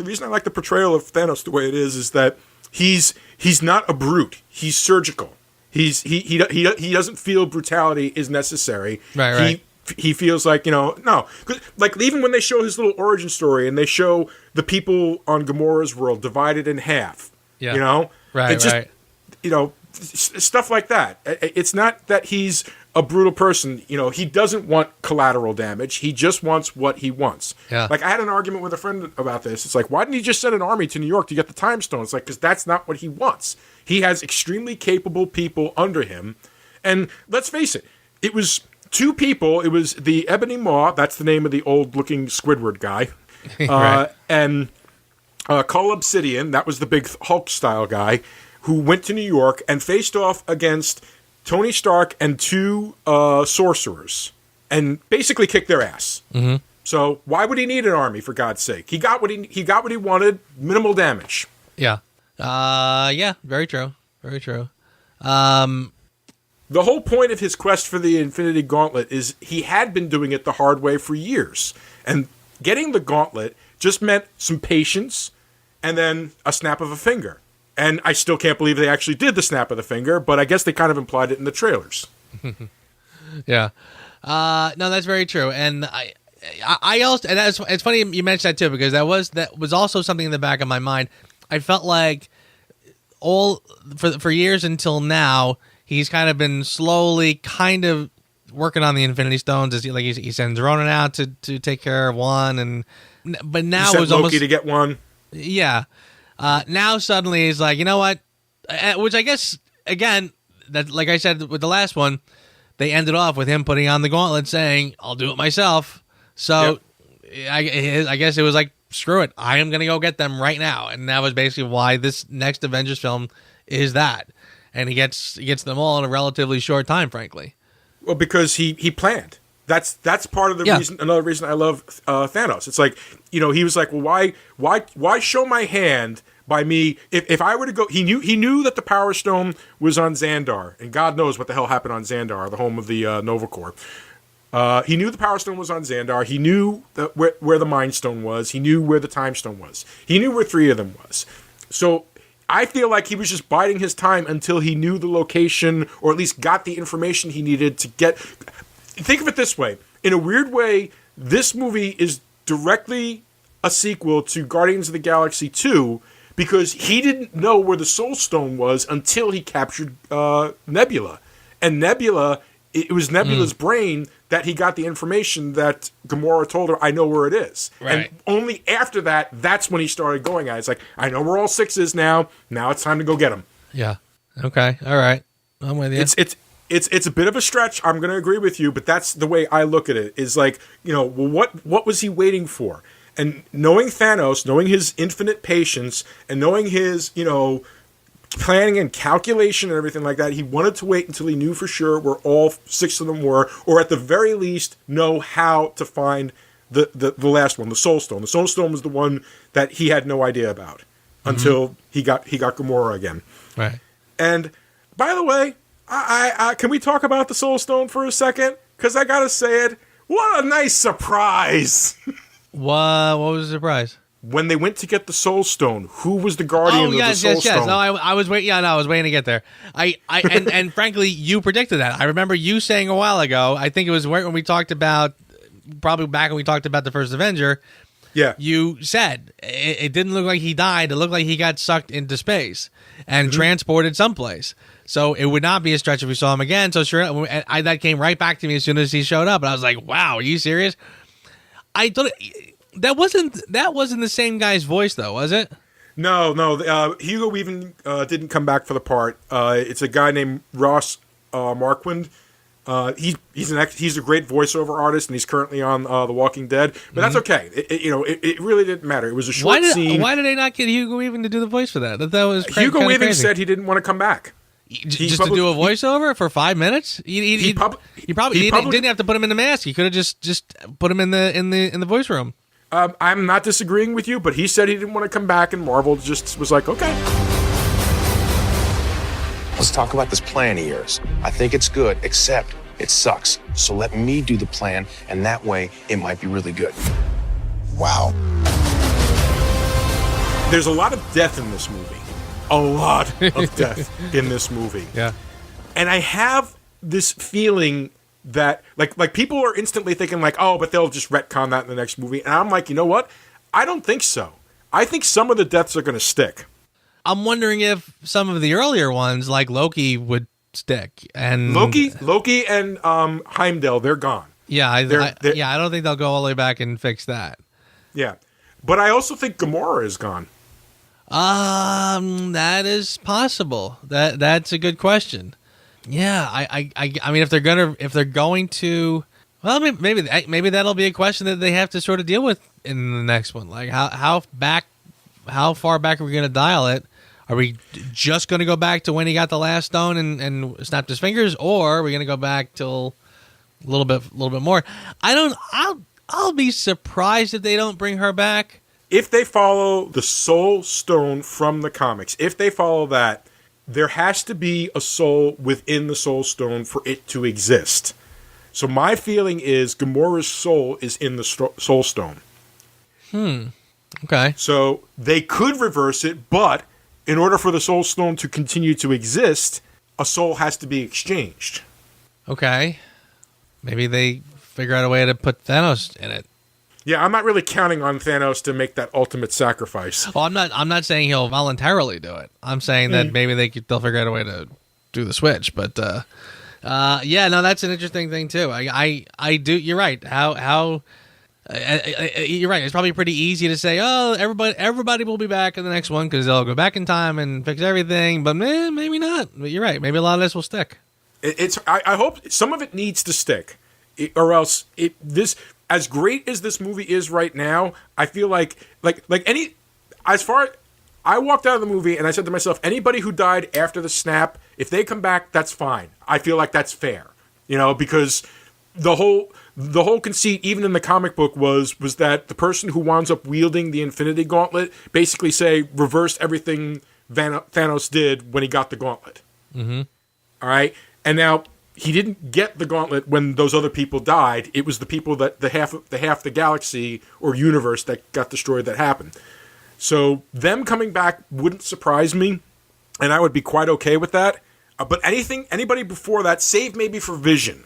reason I like the portrayal of Thanos the way it is that he's not a brute. He's surgical. He doesn't feel brutality is necessary. Right. He feels like no. Like even when they show his little origin story and they show the people on Gamora's world divided in half. Yeah. Right. It's just, stuff like that. It's not that he's a brutal person, he doesn't want collateral damage. He just wants what he wants. Yeah. Like I had an argument with a friend about this. It's like, why didn't he just send an army to New York to get the Time Stone? It's like, because that's not what he wants. He has extremely capable people under him. And let's face it, it was two people. It was the Ebony Maw, that's the name of the old-looking Squidward guy, right. And Cull Obsidian, that was the big Hulk-style guy, who went to New York and faced off against Tony Stark and two sorcerers, and basically kicked their ass. Mm-hmm. So why would he need an army? For God's sake, he got what he wanted. Minimal damage. Yeah. Very true. Very true. The whole point of his quest for the Infinity Gauntlet is he had been doing it the hard way for years, and getting the gauntlet just meant some patience and then a snap of a finger. And I still can't believe they actually did the snap of the finger, but I guess they kind of implied it in the trailers. Yeah. No, that's very true. And I also, and it's funny you mentioned that too, because that was also something in the back of my mind. I felt like for years until now, he's kind of been slowly kind of working on the Infinity Stones. He sends Ronan out to take care of one, but now he it was Loki almost to get one. Yeah. Now suddenly he's like, you know what? Which I guess, again, that like I said with the last one, they ended off with him putting on the gauntlet saying, I'll do it myself. So yep. I guess it was like, screw it. I am going to go get them right now. And that was basically why this next Avengers film is that. And he gets them all in a relatively short time, frankly. Well, because he planned. That's part of the reason. Another reason I love Thanos. It's like, he was like, well, why show my hand by me? If I were to go, he knew that the Power Stone was on Xandar, and God knows what the hell happened on Xandar, the home of the Nova Corps. He knew the Power Stone was on Xandar. He knew where the Mind Stone was. He knew where the Time Stone was. He knew where 3 of them was. So I feel like he was just biding his time until he knew the location, or at least got the information he needed to get. Think of it this way. In a weird way, this movie is directly a sequel to Guardians of the Galaxy 2 because he didn't know where the Soul Stone was until he captured Nebula. And Nebula, it was Nebula's brain that he got the information that Gamora told her, I know where it is. Right. And only after that, that's when he started going at it. It's like, I know where all 6 is now. Now it's time to go get them. Yeah. Okay. All right. I'm with you. It's a bit of a stretch. I'm going to agree with you, but that's the way I look at it. Is like, well, what was he waiting for? And knowing Thanos, knowing his infinite patience, and knowing his, planning and calculation and everything like that, he wanted to wait until he knew for sure where all 6 of them were, or at the very least know how to find the last one, the Soul Stone. The Soul Stone was the one that he had no idea about until he got Gamora again. Right. And by the way, I can we talk about the Soul Stone for a second? Because I gotta say it, what a nice surprise! What was the surprise? When they went to get the Soul Stone, who was the guardian of the Soul Stone? Yes. No, I was waiting. Yeah, no, I was waiting to get there. And frankly, you predicted that. I remember you saying a while ago. I think it was when we talked about, probably back when we talked about the first Avenger, Yeah. You said it didn't look like he died. It looked like he got sucked into space and transported someplace. So it would not be a stretch if we saw him again. So sure, that came right back to me as soon as he showed up, and I was like, "Wow, are you serious?" I thought that wasn't the same guy's voice, though, was it? No. Hugo Weaving didn't come back for the part. It's a guy named Ross Marquand. He's a great voiceover artist, and he's currently on The Walking Dead. But that's okay. It really didn't matter. It was a short scene. Why did they not get Hugo Weaving to do the voice for that? That was Hugo Weaving crazy. said he didn't want to come back. Just to do a voiceover for 5 minutes? He probably didn't have to put him in the mask. He could have just put him in the voice room. I'm not disagreeing with you, but he said he didn't want to come back, and Marvel just was like, okay. Let's talk about this plan of yours. I think it's good, except it sucks. So let me do the plan, and that way it might be really good. Wow. There's a lot of death in this movie. A lot of death in this movie. Yeah. And I have this feeling that, like people are instantly thinking, like, oh, but they'll just retcon that in the next movie. And I'm like, you know what? I don't think so. I think some of the deaths are going to stick. I'm wondering if some of the earlier ones, like Loki, would stick. And Loki and Heimdall, they're gone. Yeah, I don't think they'll go all the way back and fix that. Yeah. But I also think Gamora is gone. That is possible. That's a good question. Yeah, I mean, if they're going to, well, maybe that'll be a question that they have to sort of deal with in the next one. Like how far back are we going to dial it? Are we just going to go back to when he got the last stone and snapped his fingers, or are we going to go back till a little bit more? I'll be surprised if they don't bring her back. If they follow the Soul Stone from the comics, if they follow that, there has to be a soul within the Soul Stone for it to exist. So my feeling is Gamora's soul is in the Soul Stone. Okay. So they could reverse it, but in order for the Soul Stone to continue to exist, a soul has to be exchanged. Okay. Maybe they figure out a way to put Thanos in it. Yeah, I'm not really counting on Thanos to make that ultimate sacrifice. Well, I'm not saying he'll voluntarily do it. I'm saying that maybe they'll figure out a way to do the switch. But yeah, no, that's an interesting thing too. I do. You're right. You're right. It's probably pretty easy to say, oh, everybody will be back in the next one because they'll go back in time and fix everything. But maybe not. But you're right. Maybe a lot of this will stick. I hope some of it needs to stick, or else this. As great as this movie is right now, I feel I walked out of the movie and I said to myself, anybody who died after the snap, if they come back, that's fine. I feel like that's fair, because the whole conceit, even in the comic book, was that the person who winds up wielding the Infinity Gauntlet basically reversed everything Thanos did when he got the gauntlet. Mm-hmm. All right, and now. He didn't get the gauntlet when those other people died. It was the people that the half the galaxy or universe that got destroyed that happened. So them coming back wouldn't surprise me, and I would be quite okay with that. But anybody before that, save maybe for Vision.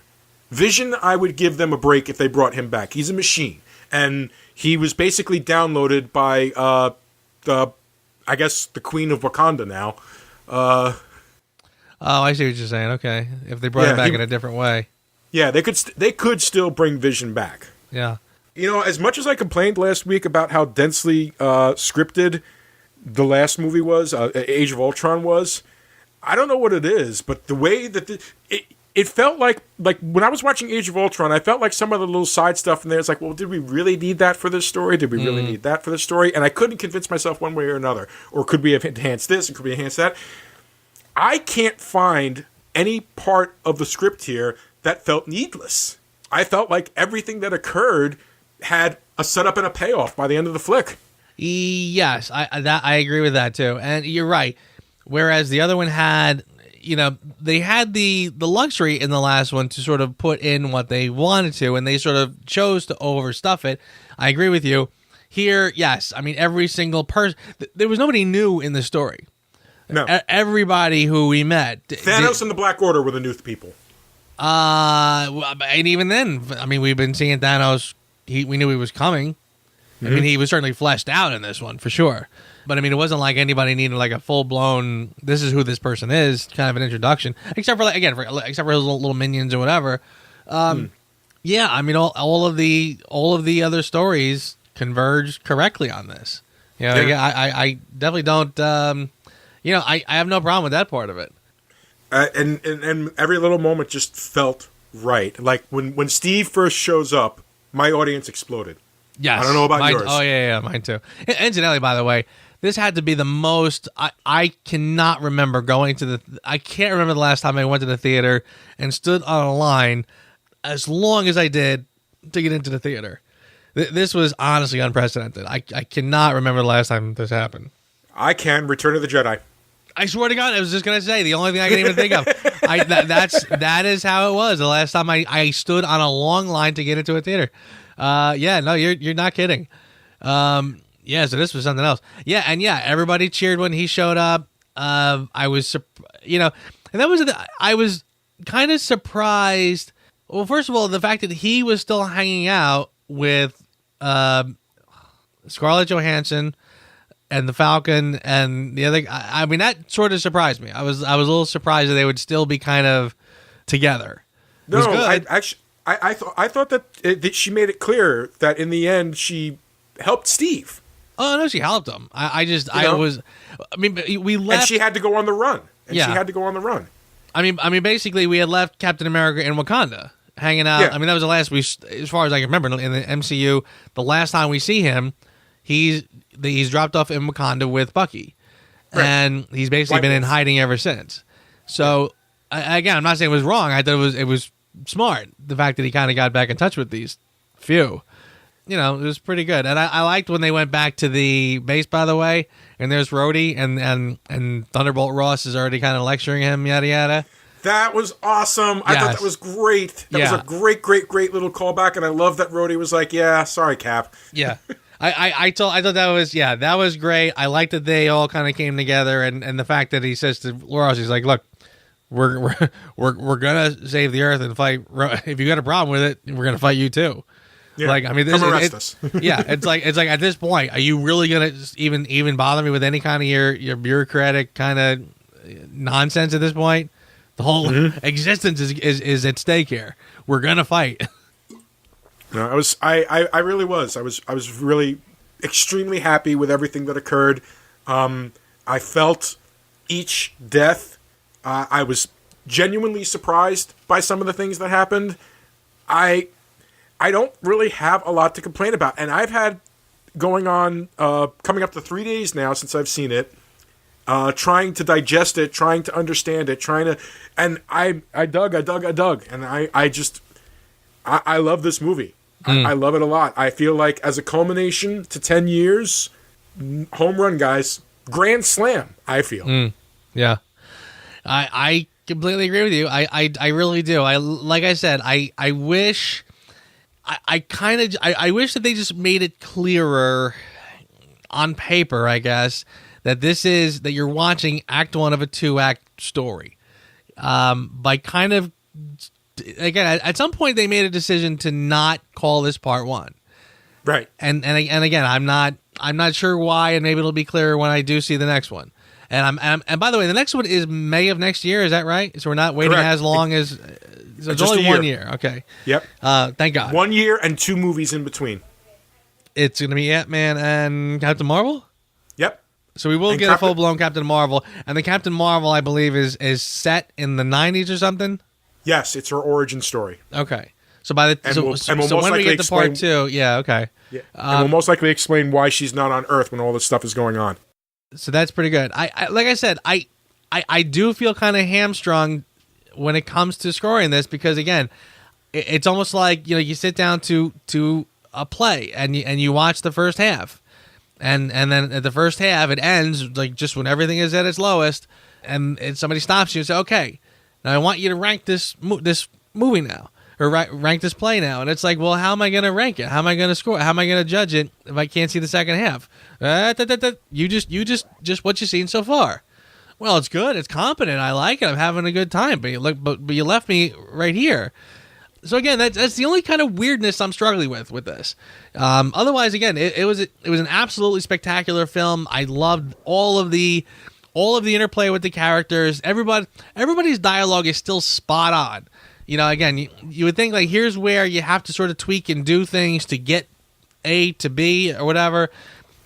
Vision, I would give them a break if they brought him back. He's a machine, and he was basically downloaded by I guess the Queen of Wakanda now. Oh, I see what you're saying. Okay, if they brought it back in a different way. Yeah, they could still bring Vision back. Yeah. As much as I complained last week about how densely scripted the last movie was, Age of Ultron was, I don't know what it is, but the way that it felt like when I was watching Age of Ultron, I felt like some of the little side stuff in there. It's like, well, did we really need that for this story? Did we really need that for this story? And I couldn't convince myself one way or another. Or could we have enhanced this? Or could we enhance that? I can't find any part of the script here that felt needless. I felt like everything that occurred had a setup and a payoff by the end of the flick. Yes, I agree with that too. And you're right. Whereas the other one had, they had the luxury in the last one to sort of put in what they wanted to, and they sort of chose to overstuff it. I agree with you. Here, yes, I mean, every single person, there was nobody new in the story. No. Everybody who we met. Thanos and the Black Order were the new people. And even then, I mean, we've been seeing Thanos. We knew he was coming. I mean, he was certainly fleshed out in this one for sure. But I mean, it wasn't like anybody needed like a full blown. This is who this person is, kind of an introduction. Except for like again, except for his little minions or whatever. Yeah, I mean, all of the other stories converge correctly on this. You know, I definitely don't. You know, I have no problem with that part of it. And every little moment just felt right. Like when Steve first shows up, my audience exploded. Yes. I don't know about yours. Oh, yeah, mine too. Incidentally, by the way, this had to be the most... I cannot remember going to the... I can't remember the last time I went to the theater and stood on a line as long as I did to get into the theater. This was honestly unprecedented. I cannot remember the last time this happened. I can. Return of the Jedi. I swear to God, I was just going to say, the only thing I can even think of. That is how it was the last time I stood on a long line to get into a theater. Yeah, no, you're not kidding. Yeah, so this was something else. Yeah, and yeah, everybody cheered when he showed up. I was, you know, and that was, I was kind of surprised. Well, first of all, the fact that he was still hanging out with Scarlett Johansson and the Falcon and the other. I mean, that sort of surprised me. I was a little surprised that they would still be kind of together. It was good. I thought that she made it clear that in the end she helped Steve. Oh no, she helped him. I mean, we left, and she had to go on the run. I mean, basically, we had left Captain America in Wakanda hanging out. Yeah. I mean, that was the last as far as I can remember in the MCU. The last time we see him, he's dropped off in Wakanda with Bucky, right. And he's basically been in hiding ever since. So again, I'm not saying it was wrong. I thought it was smart, the fact that he kind of got back in touch with these few. You know, it was pretty good. And I liked when they went back to the base, by the way, and there's Rhodey, and Thunderbolt Ross is already kind of lecturing him, yada, yada. That was awesome. Yes. I thought that was great. That was a great little callback, and I love that Rhodey was like, yeah, sorry, Cap. Yeah. I thought that was great. I liked that they all kind of came together, and the fact that he says to Ross, he's like, look, we're gonna save the Earth and fight. If you got a problem with it, we're gonna fight you too. Yeah. Like, I mean, this come arrest us. Yeah, it's like at this point, are you really gonna even bother me with any kind of your bureaucratic kind of nonsense at this point? The whole existence is at stake here. We're gonna fight. No, I really was. I was really extremely happy with everything that occurred. I felt each death. I was genuinely surprised by some of the things that happened. I don't really have a lot to complain about, and I've had going on coming up to 3 days now since I've seen it, trying to digest it, trying to understand it, and I dug, and I love this movie. I love it a lot. I feel like as a culmination to 10 years, home run, guys, grand slam. I feel. Yeah, I completely agree with you. I really do. Like I said, I wish. I wish that they just made it clearer on paper, I guess, that that you're watching Act 1 of a 2-act story. By kind of, again, at some point they made a decision to not call this Part 1. Right. And again, I'm not sure why, and maybe it'll be clearer when I do see the next one. And by the way, the next one is May of next year, is that right? So we're not waiting as long as... So it's only 1 year. Okay. Yep. Thank God. 1 year and 2 movies in between. It's going to be Ant-Man and Captain Marvel? Yep. So we will get a full-blown Captain Marvel. And the Captain Marvel, I believe, is set in the 90s or something? Yes, it's her origin story. Okay. So by the when we get to Part 2, yeah, okay. Yeah. And we'll most likely explain why she's not on Earth when all this stuff is going on. So that's pretty good. I like I said, I do feel kind of hamstrung when it comes to scoring this, because again, it's almost like, you know, you sit down to a play and you watch the first half, and then at the first half it ends like just when everything is at its lowest, and somebody stops you and say, okay, now I want you to rank this movie now, or rank this play now, and it's like, well, how am I going to rank it? How am I going to score? How am I going to judge it if I can't see the second half? You just what you've seen so far. Well, it's good. It's competent. I like it. I'm having a good time. But you left me right here. So again, that's the only kind of weirdness I'm struggling with this. Otherwise, again, it was an absolutely spectacular film. I loved all of the interplay with the characters. Everybody's dialogue is still spot on. Again, you would think like here's where you have to sort of tweak and do things to get A to B or whatever.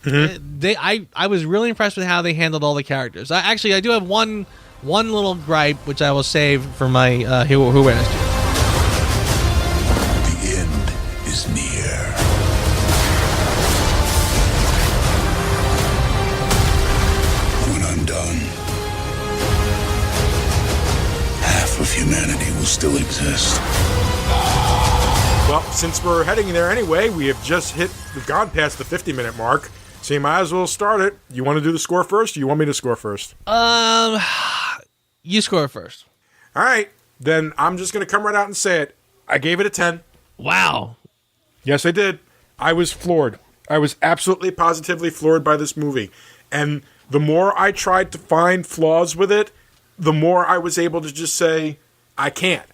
Mm-hmm. I was really impressed with how they handled all the characters. I do have one little gripe, which I will save for my Who Witnessed You. The end is near. When I'm done, half of humanity will still exist. Well, since we're heading there anyway, we've gone past the 50-minute mark, so you might as well start it. You want to do the score first, or you want me to score first? You score first. All right, then I'm just going to come right out and say it. I gave it a 10. Wow. Yes, I did. I was floored. I was absolutely positively floored by this movie. And the more I tried to find flaws with it, the more I was able to just say, I can't.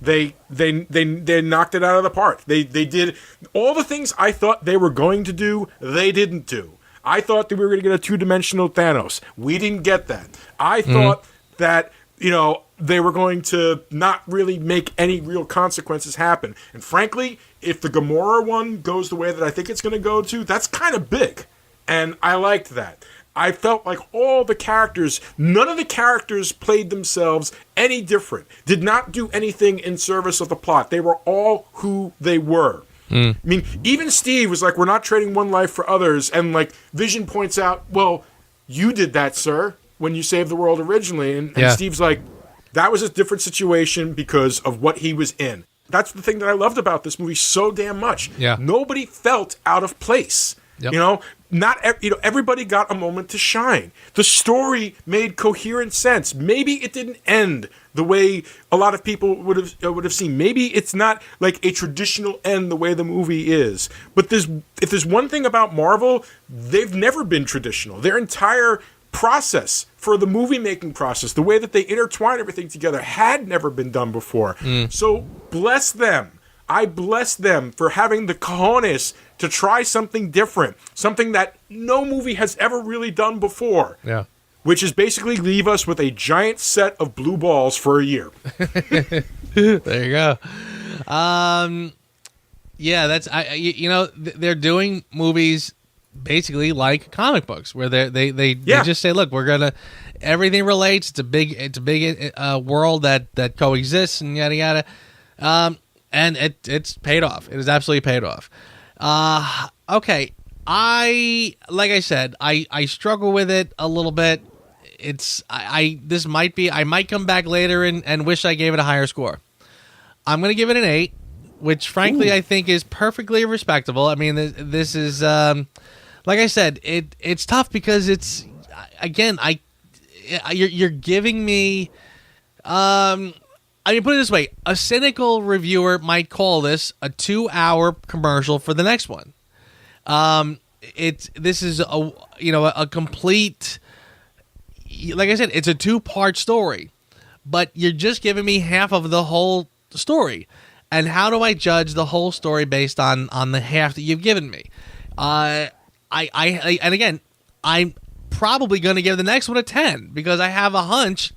They knocked it out of the park. They did all the things I thought they were going to do, they didn't do. I thought that we were going to get a two-dimensional Thanos. We didn't get that. I thought that, they were going to not really make any real consequences happen. And frankly, if the Gamora one goes the way that I think it's going to go to, that's kind of big. And I liked that. I felt like all the characters, none of the characters played themselves any different, did not do anything in service of the plot. They were all who they were. I mean, even Steve was like, we're not trading one life for others. And like Vision points out, well, you did that, sir, when you saved the world originally. And Steve's like, that was a different situation because of what he was in. That's the thing that I loved about this movie so damn much. Yeah. Nobody felt out of place. Yep. Everybody got a moment to shine. The story made coherent sense. Maybe it didn't end the way a lot of people would have seen. Maybe it's not like a traditional end the way the movie is. But if there's one thing about Marvel, they've never been traditional. Their entire process for the movie making process, the way that they intertwine everything together, had never been done before. So bless them. I bless them for having the cojones to try something different, something that no movie has ever really done before. Yeah. Which is basically leave us with a giant set of blue balls for a year. There you go. They're doing movies basically like comic books, where they just say, look, we're gonna, everything relates. It's a big world that coexists and yada yada. And it's paid off. It has absolutely paid off. Okay. Like I said, I struggle with it a little bit. I might come back later and wish I gave it a higher score. I'm going to give it an 8, which frankly I think is perfectly respectable. I mean, this is, like I said, it's tough because it's, again, you're giving me, I mean, put it this way: a cynical reviewer might call this a 2-hour commercial for the next one. This is a complete, like I said, it's a 2-part story, but you're just giving me half of the whole story. And how do I judge the whole story based on the half that you've given me? And again, I'm probably going to give the next one a 10 because I have a hunch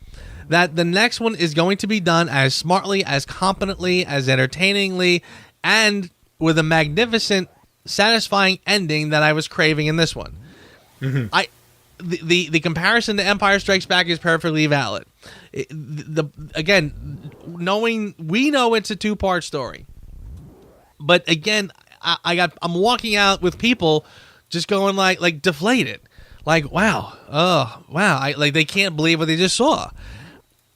that the next one is going to be done as smartly, as competently, as entertainingly, and with a magnificent, satisfying ending that I was craving in this one. Mm-hmm. The comparison to Empire Strikes Back is perfectly valid. Again, we know it's a 2-part story, but again, I'm walking out with people just going like deflated, like wow, oh wow, they can't believe what they just saw.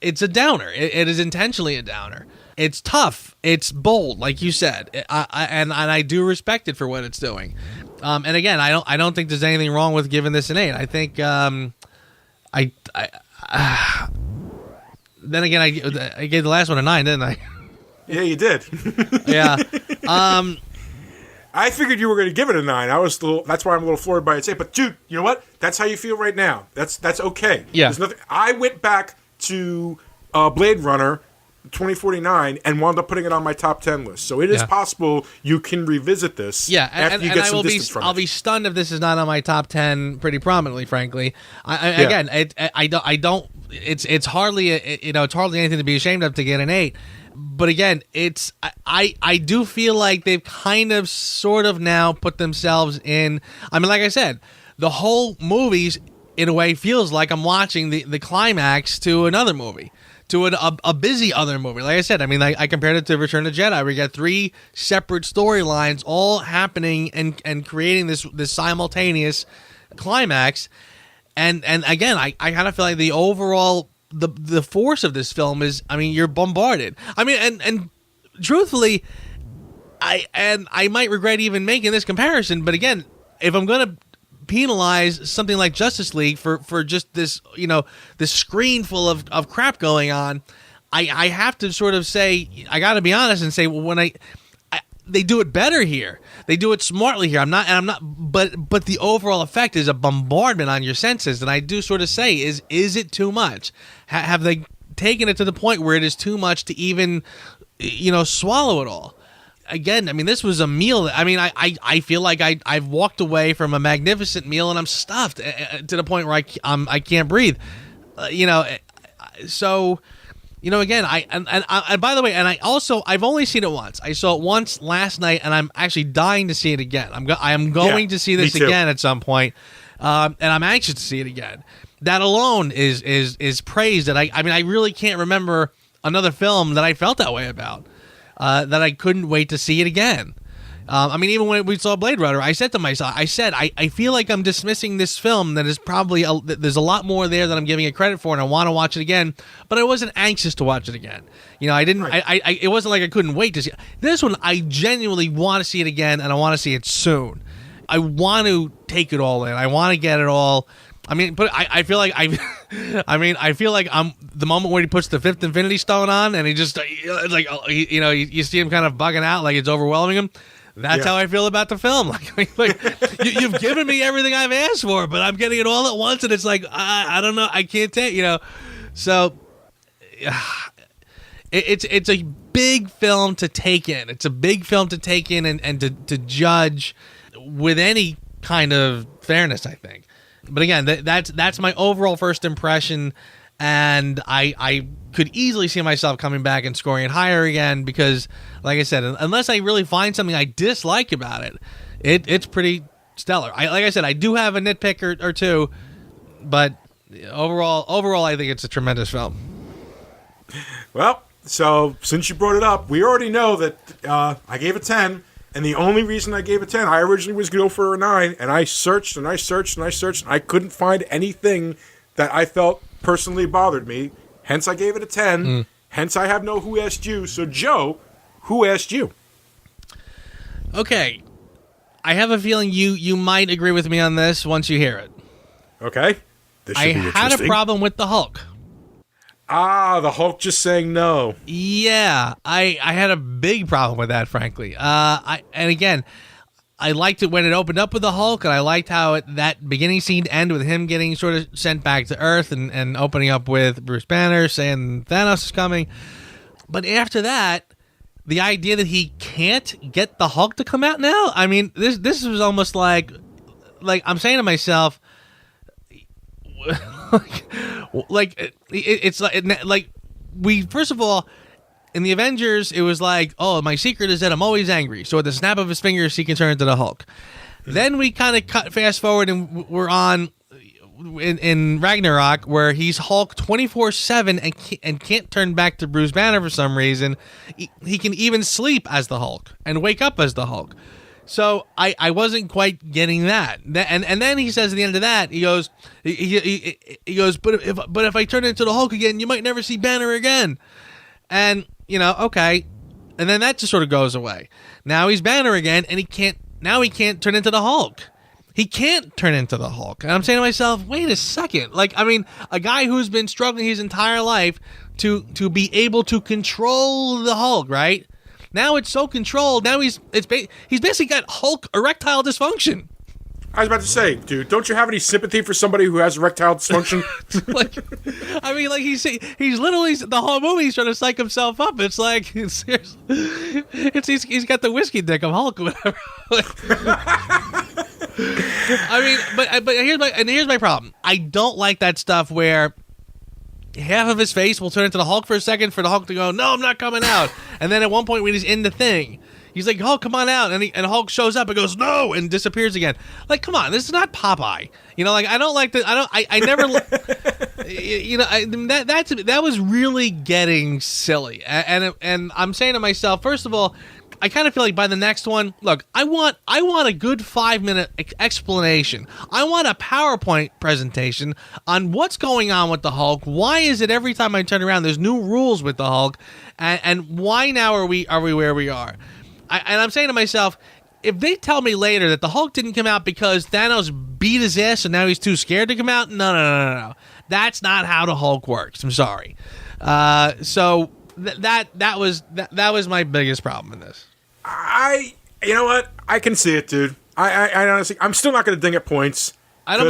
It's a downer. It is intentionally a downer. It's tough. It's bold, like you said, and I do respect it for what it's doing. And again, I don't think there's anything wrong with giving this an 8. I think then again, I gave the last one a 9, didn't I? Yeah, you did. Yeah. I figured you were going to give it a 9. That's why I'm a little floored by its 8. But dude, you know what? That's how you feel right now. That's okay. Yeah. There's nothing. I went back to Blade Runner 2049 and wound up putting it on my top 10 list. So it is possible you can revisit this after you get some distance from it. I'll be stunned if this is not on my top 10 pretty prominently, frankly. Again, it's hardly it's hardly anything to be ashamed of to get an 8. But again, I do feel like they've kind of sort of now put themselves in. I mean, like I said, the whole movie's in a way feels like I'm watching the climax to another movie, to a busy other movie. Like I said, I mean, I compared it to Return of the Jedi, where you got 3 separate storylines all happening and creating this simultaneous climax. And again, I kind of feel like the overall the force of this film is, I mean, you're bombarded. I mean, and truthfully, I might regret even making this comparison, but again, if I'm gonna penalize something like Justice League for just this, this screen full of crap going on, I have to sort of say, I got to be honest and say, well, when they do it better here, they do it smartly here. But the overall effect is a bombardment on your senses, and I do sort of say, is it too much? Have they taken it to the point where it is too much to even, swallow it all? Again, I mean, this was a meal. I mean, I feel like I've walked away from a magnificent meal and I'm stuffed to the point where I can't breathe. So, again, and by the way, and I've only seen it once. I saw it once last night, and I'm actually dying to see it again. I am going to see this again at some point, and I'm anxious to see it again. That alone is praise that I really can't remember another film that I felt that way about. That I couldn't wait to see it again. I mean, even when we saw Blade Runner, I said to myself, I feel like I'm dismissing this film that is probably, there's a lot more there that I'm giving it credit for, and I want to watch it again, but I wasn't anxious to watch it again. I didn't, it wasn't like I couldn't wait to see it. This one, I genuinely want to see it again, and I want to see it soon. I want to take it all in. I want to get it all. I mean, but I feel like I feel like I'm the moment where he puts the 5th Infinity Stone on, and he just like you see him kind of bugging out, like it's overwhelming him. That's how I feel about the film. Like you've given me everything I've asked for, but I'm getting it all at once, and it's like I don't know, I can't take So it's a big film to take in. It's a big film to take in and to judge with any kind of fairness, I think. But again, that's my overall first impression, and I could easily see myself coming back and scoring it higher again because, like I said, unless I really find something I dislike about it, it's pretty stellar. Like I said, I do have a nitpick or two, but overall, I think it's a tremendous film. Well, so since you brought it up, we already know that I gave it 10. And the only reason I gave it 10, I originally was going to go for a 9, and I searched and I searched and I searched, and I couldn't find anything that I felt personally bothered me. Hence, I gave it a 10. Hence, I have no Who Asked You. So, Joe, who asked you? Okay. I have a feeling you might agree with me on this once you hear it. Okay. This should be interesting. I had a problem with the Hulk. The Hulk just saying no. Yeah, I had a big problem with that, frankly. And again, I liked it when it opened up with the Hulk, and I liked how that beginning scene ended with him getting sort of sent back to Earth and opening up with Bruce Banner saying Thanos is coming. But after that, the idea that he can't get the Hulk to come out now, I mean, this was almost like I'm saying to myself, it's like we, first of all, in the Avengers, it was like, oh, my secret is that I'm always angry. So at the snap of his fingers, he can turn into the Hulk. Then we kind of fast forward, and we're on in Ragnarok, where he's Hulk 24/7 and can't turn back to Bruce Banner for some reason. He can even sleep as the Hulk and wake up as the Hulk. So I wasn't quite getting that. And then he says at the end of that, he goes, but if I turn into the Hulk again, you might never see Banner again. And, okay. And then that just sort of goes away. Now he's Banner again, and he can't turn into the Hulk. He can't turn into the Hulk. And I'm saying to myself, wait a second. A guy who's been struggling his entire life to be able to control the Hulk, right? Now it's so controlled. Now he's basically got Hulk erectile dysfunction. I was about to say, dude, don't you have any sympathy for somebody who has erectile dysfunction? He's literally the whole movie. He's trying to psych himself up. It's like he's got the whiskey dick of Hulk, or whatever. But here's my problem. I don't like that stuff where half of his face will turn into the Hulk for a second for the Hulk to go, no, I'm not coming out. And then at one point when he's in the thing, he's like, Hulk, come on out. And Hulk shows up and goes, no, and disappears again. Like, come on, this is not Popeye. I don't like that. I never, that was really getting silly. And I'm saying to myself, first of all, I kind of feel like by the next one, look, I want a good 5-minute explanation. I want a PowerPoint presentation on what's going on with the Hulk. Why is it every time I turn around there's new rules with the Hulk, and why now are we where we are? And I'm saying to myself, if they tell me later that the Hulk didn't come out because Thanos beat his ass and now he's too scared to come out, no. That's not how the Hulk works. I'm sorry. So that was my biggest problem in this. You know what? I can see it, dude. I honestly, I'm still not going to ding at points. I don't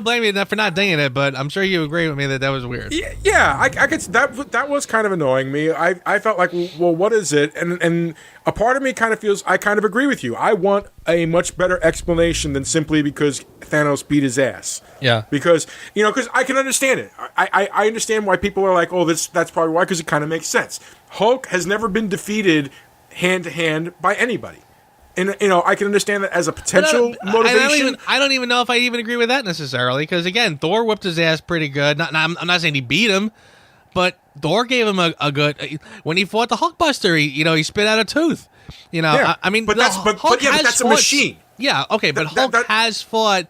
blame you for not dinging it, but I'm sure you agree with me that was weird. Yeah, I could. That was kind of annoying me. I felt like, well, what is it? And a part of me kind of feels I kind of agree with you. I want a much better explanation than simply because Thanos beat his ass. Yeah. Because I can understand it. I understand why people are like, oh, that's probably why, because it kind of makes sense. Hulk has never been defeated hand to hand by anybody. And, I can understand that as a potential motivation. I don't even know if I even agree with that necessarily, because, again, Thor whipped his ass pretty good. I'm not saying he beat him, but Thor gave him a good... When he fought the Hulkbuster, he spit out a tooth. Yeah, but that's a machine. Yeah, okay, but Hulk has fought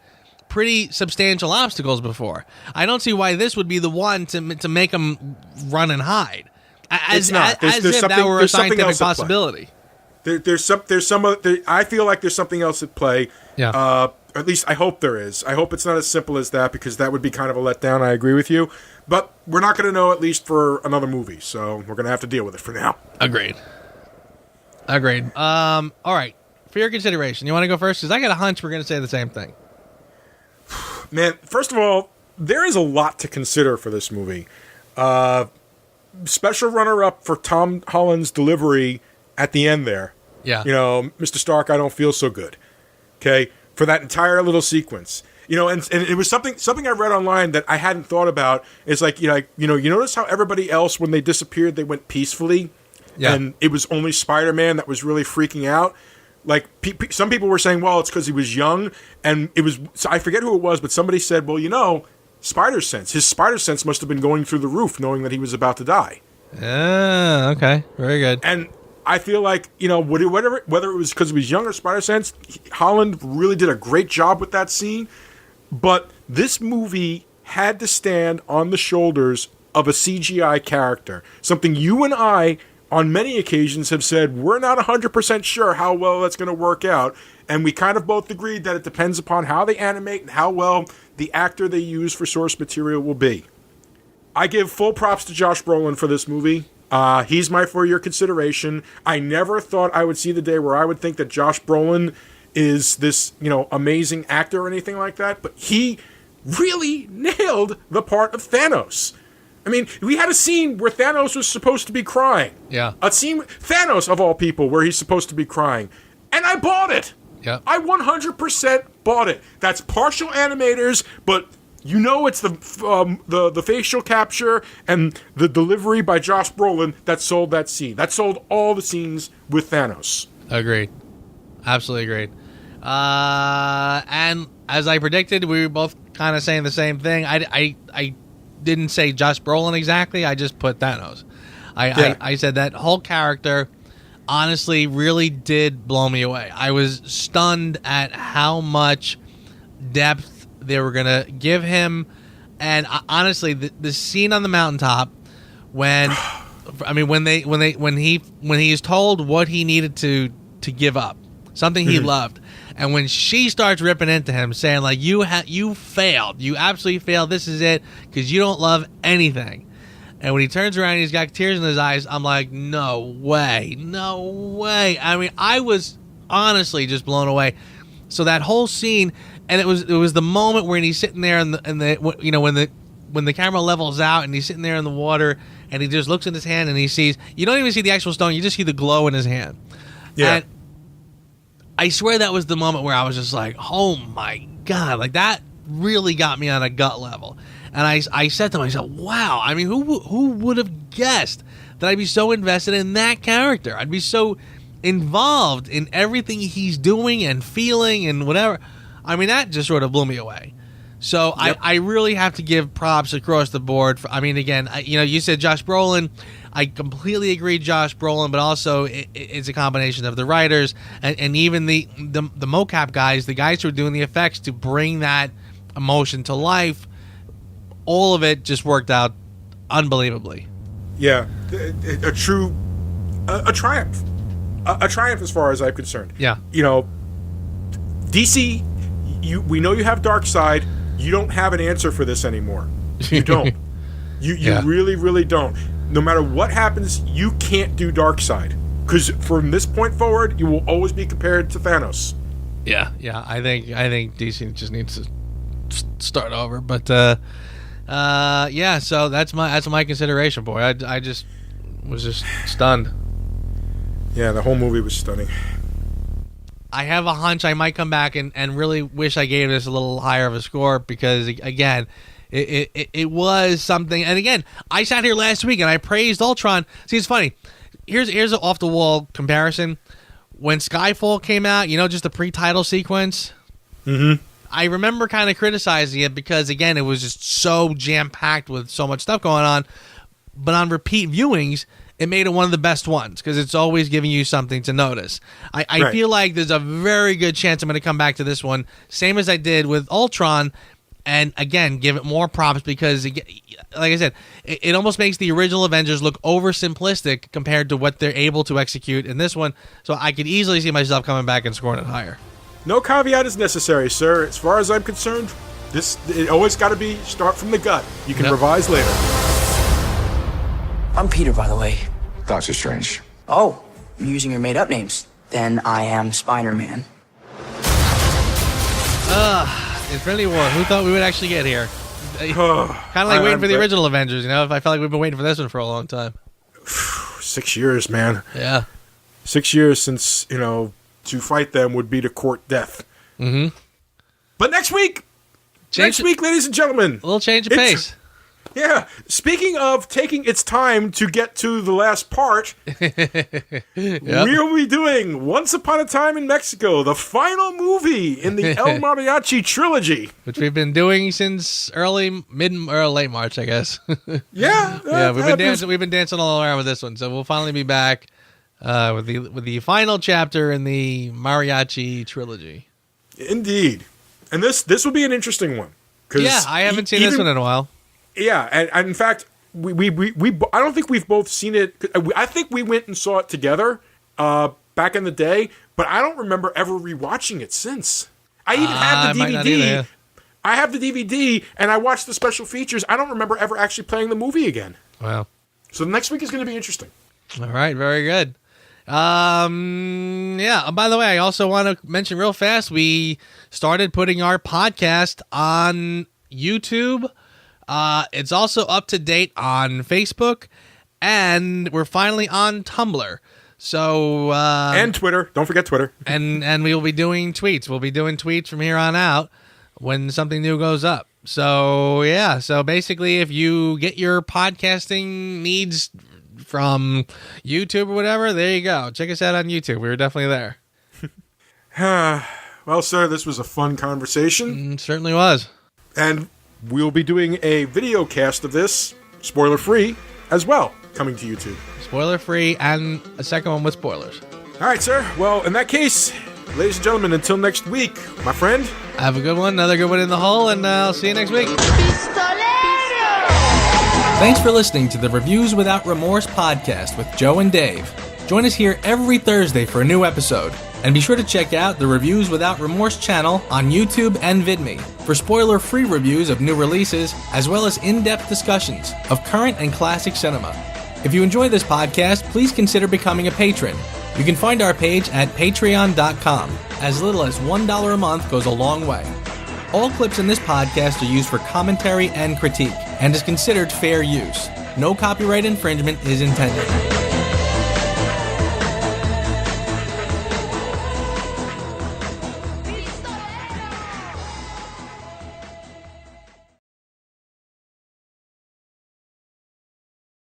pretty substantial obstacles before. I don't see why this would be the one to make him run and hide. As if that were a scientific possibility. I feel like there's something else at play. Yeah. At least I hope there is. I hope it's not as simple as that, because that would be kind of a letdown. I agree with you. But we're not going to know, at least for another movie. So we're going to have to deal with it for now. Agreed. All right. For your consideration, you want to go first? Because I got a hunch we're going to say the same thing. Man, first of all, there is a lot to consider for this movie. Special runner-up for Tom Holland's delivery at the end there. Yeah. Mr. Stark, I don't feel so good. Okay? For that entire little sequence. And it was something I read online that I hadn't thought about. It's like, you notice how everybody else, when they disappeared, they went peacefully? Yeah. And it was only Spider-Man that was really freaking out. Like, some people were saying, well, it's because he was young. And it was, so I forget who it was, but somebody said, well, spider sense. His spider sense must have been going through the roof, knowing that he was about to die. Okay. Very good. And I feel like, whether it was because he was young or spider sense, Holland really did a great job with that scene. But this movie had to stand on the shoulders of a CGI character. Something you and I, on many occasions, have said, we're not 100% sure how well that's going to work out. And we kind of both agreed that it depends upon how they animate and how well the actor they use for source material will be. I give full props to Josh Brolin for this movie. He's my for your consideration. I never thought I would see the day where I would think that Josh Brolin is this, amazing actor or anything like that. But he really nailed the part of Thanos. I mean, we had a scene where Thanos was supposed to be crying. Yeah. A scene, Thanos of all people, where he's supposed to be crying. And I bought it. Yeah. I 100% bought it. That's partial animators, but it's the facial capture and the delivery by Josh Brolin that sold that scene. That sold all the scenes with Thanos. Agreed. Absolutely agreed. And as I predicted, we were both kind of saying the same thing. I didn't say Josh Brolin exactly. I just put Thanos. I said that whole character honestly really did blow me away. I was stunned at how much depth they were going to give him. And honestly, the scene on the mountaintop when he's told what he needed to give up, something he loved. And when she starts ripping into him, saying like, you failed. You absolutely failed. This is it, because you don't love anything. And when he turns around and he's got tears in his eyes, I'm like, no way. I mean, I was honestly just blown away. So that whole scene, and it was the moment when he's sitting there and when the camera levels out and he's sitting there in the water and he just looks in his hand and he sees, you don't even see the actual stone, you just see the glow in his hand. Yeah. And I swear that was the moment where I was just like, oh my God, like that really got me on a gut level. And I said to myself, wow, I mean, who would have guessed that I'd be so invested in that character? I'd be so involved in everything he's doing and feeling and whatever. I mean, that just sort of blew me away. So yep. I really have to give props across the board. I mean, again, you said Josh Brolin. I completely agree, Josh Brolin, but also it's a combination of the writers and even the mocap guys, the guys who are doing the effects to bring that emotion to life. All of it just worked out unbelievably. Yeah, a triumph. A triumph as far as I'm concerned. Yeah. DC, we know you have Darkseid. You don't have an answer for this anymore. You don't. You really, really don't. No matter what happens, you can't do Darkseid. Because from this point forward, you will always be compared to Thanos. Yeah. I think DC just needs to start over. But so that's my consideration, boy. I just was just stunned. Yeah, the whole movie was stunning. I have a hunch I might come back and really wish I gave this a little higher of a score because, again, it was something. And, again, I sat here last week and I praised Ultron. See, it's funny. Here's an off-the-wall comparison. When Skyfall came out, just the pre-title sequence, I remember kind of criticizing it because, again, it was just so jam-packed with so much stuff going on. But on repeat viewings, it made it one of the best ones because it's always giving you something to notice. I feel like there's a very good chance I'm going to come back to this one, same as I did with Ultron, and again, give it more props because, like I said, it almost makes the original Avengers look oversimplistic compared to what they're able to execute in this one. So I could easily see myself coming back and scoring it higher. No caveat is necessary, sir. As far as I'm concerned, it always got to start from the gut. You can revise later. I'm Peter, by the way. Doctor Strange. Oh, I'm using your made-up names. Then I am Spider-Man. Infinity War. Who thought we would actually get here? Kind of like waiting for the original Avengers, I felt like we've been waiting for this one for a long time. 6 years, man. Yeah. 6 years since, to fight them would be to court death. Mm-hmm. But next week, ladies and gentlemen. A little change of pace. Yeah. Speaking of taking its time to get to the last part, we'll be doing Once Upon a Time in Mexico, the final movie in the El Mariachi trilogy. Which we've been doing since mid or late March, I guess. Yeah. We've been dancing all around with this one, so we'll finally be back with the final chapter in the Mariachi trilogy. Indeed. And this will be an interesting one. Yeah, I haven't seen this one in a while. Yeah, and in fact, we I don't think we've both seen it. I think we went and saw it together back in the day, but I don't remember ever rewatching it since. I even have the DVD. I have the DVD, and I watched the special features. I don't remember ever actually playing the movie again. Wow. So the next week is going to be interesting. All right, very good. By the way, I also want to mention real fast, we started putting our podcast on YouTube. It's also up to date on Facebook, and we're finally on Tumblr. So and Twitter. Don't forget Twitter. and we will be doing tweets. We'll be doing tweets from here on out when something new goes up. So yeah. So basically, if you get your podcasting needs from YouTube or whatever, there you go. Check us out on YouTube. We were definitely there. Well, sir, this was a fun conversation. It certainly was. And we'll be doing a video cast of this, spoiler-free, as well, coming to YouTube. Spoiler-free, and a second one with spoilers. All right, sir. Well, in that case, ladies and gentlemen, until next week, my friend. Have a good one. Another good one in the hole, and I'll see you next week. Thanks for listening to the Reviews Without Remorse podcast with Joe and Dave. Join us here every Thursday for a new episode. And be sure to check out the Reviews Without Remorse channel on YouTube and VidMe for spoiler-free reviews of new releases, as well as in-depth discussions of current and classic cinema. If you enjoy this podcast, please consider becoming a patron. You can find our page at patreon.com. As little as $1 a month goes a long way. All clips in this podcast are used for commentary and critique, and is considered fair use. No copyright infringement is intended.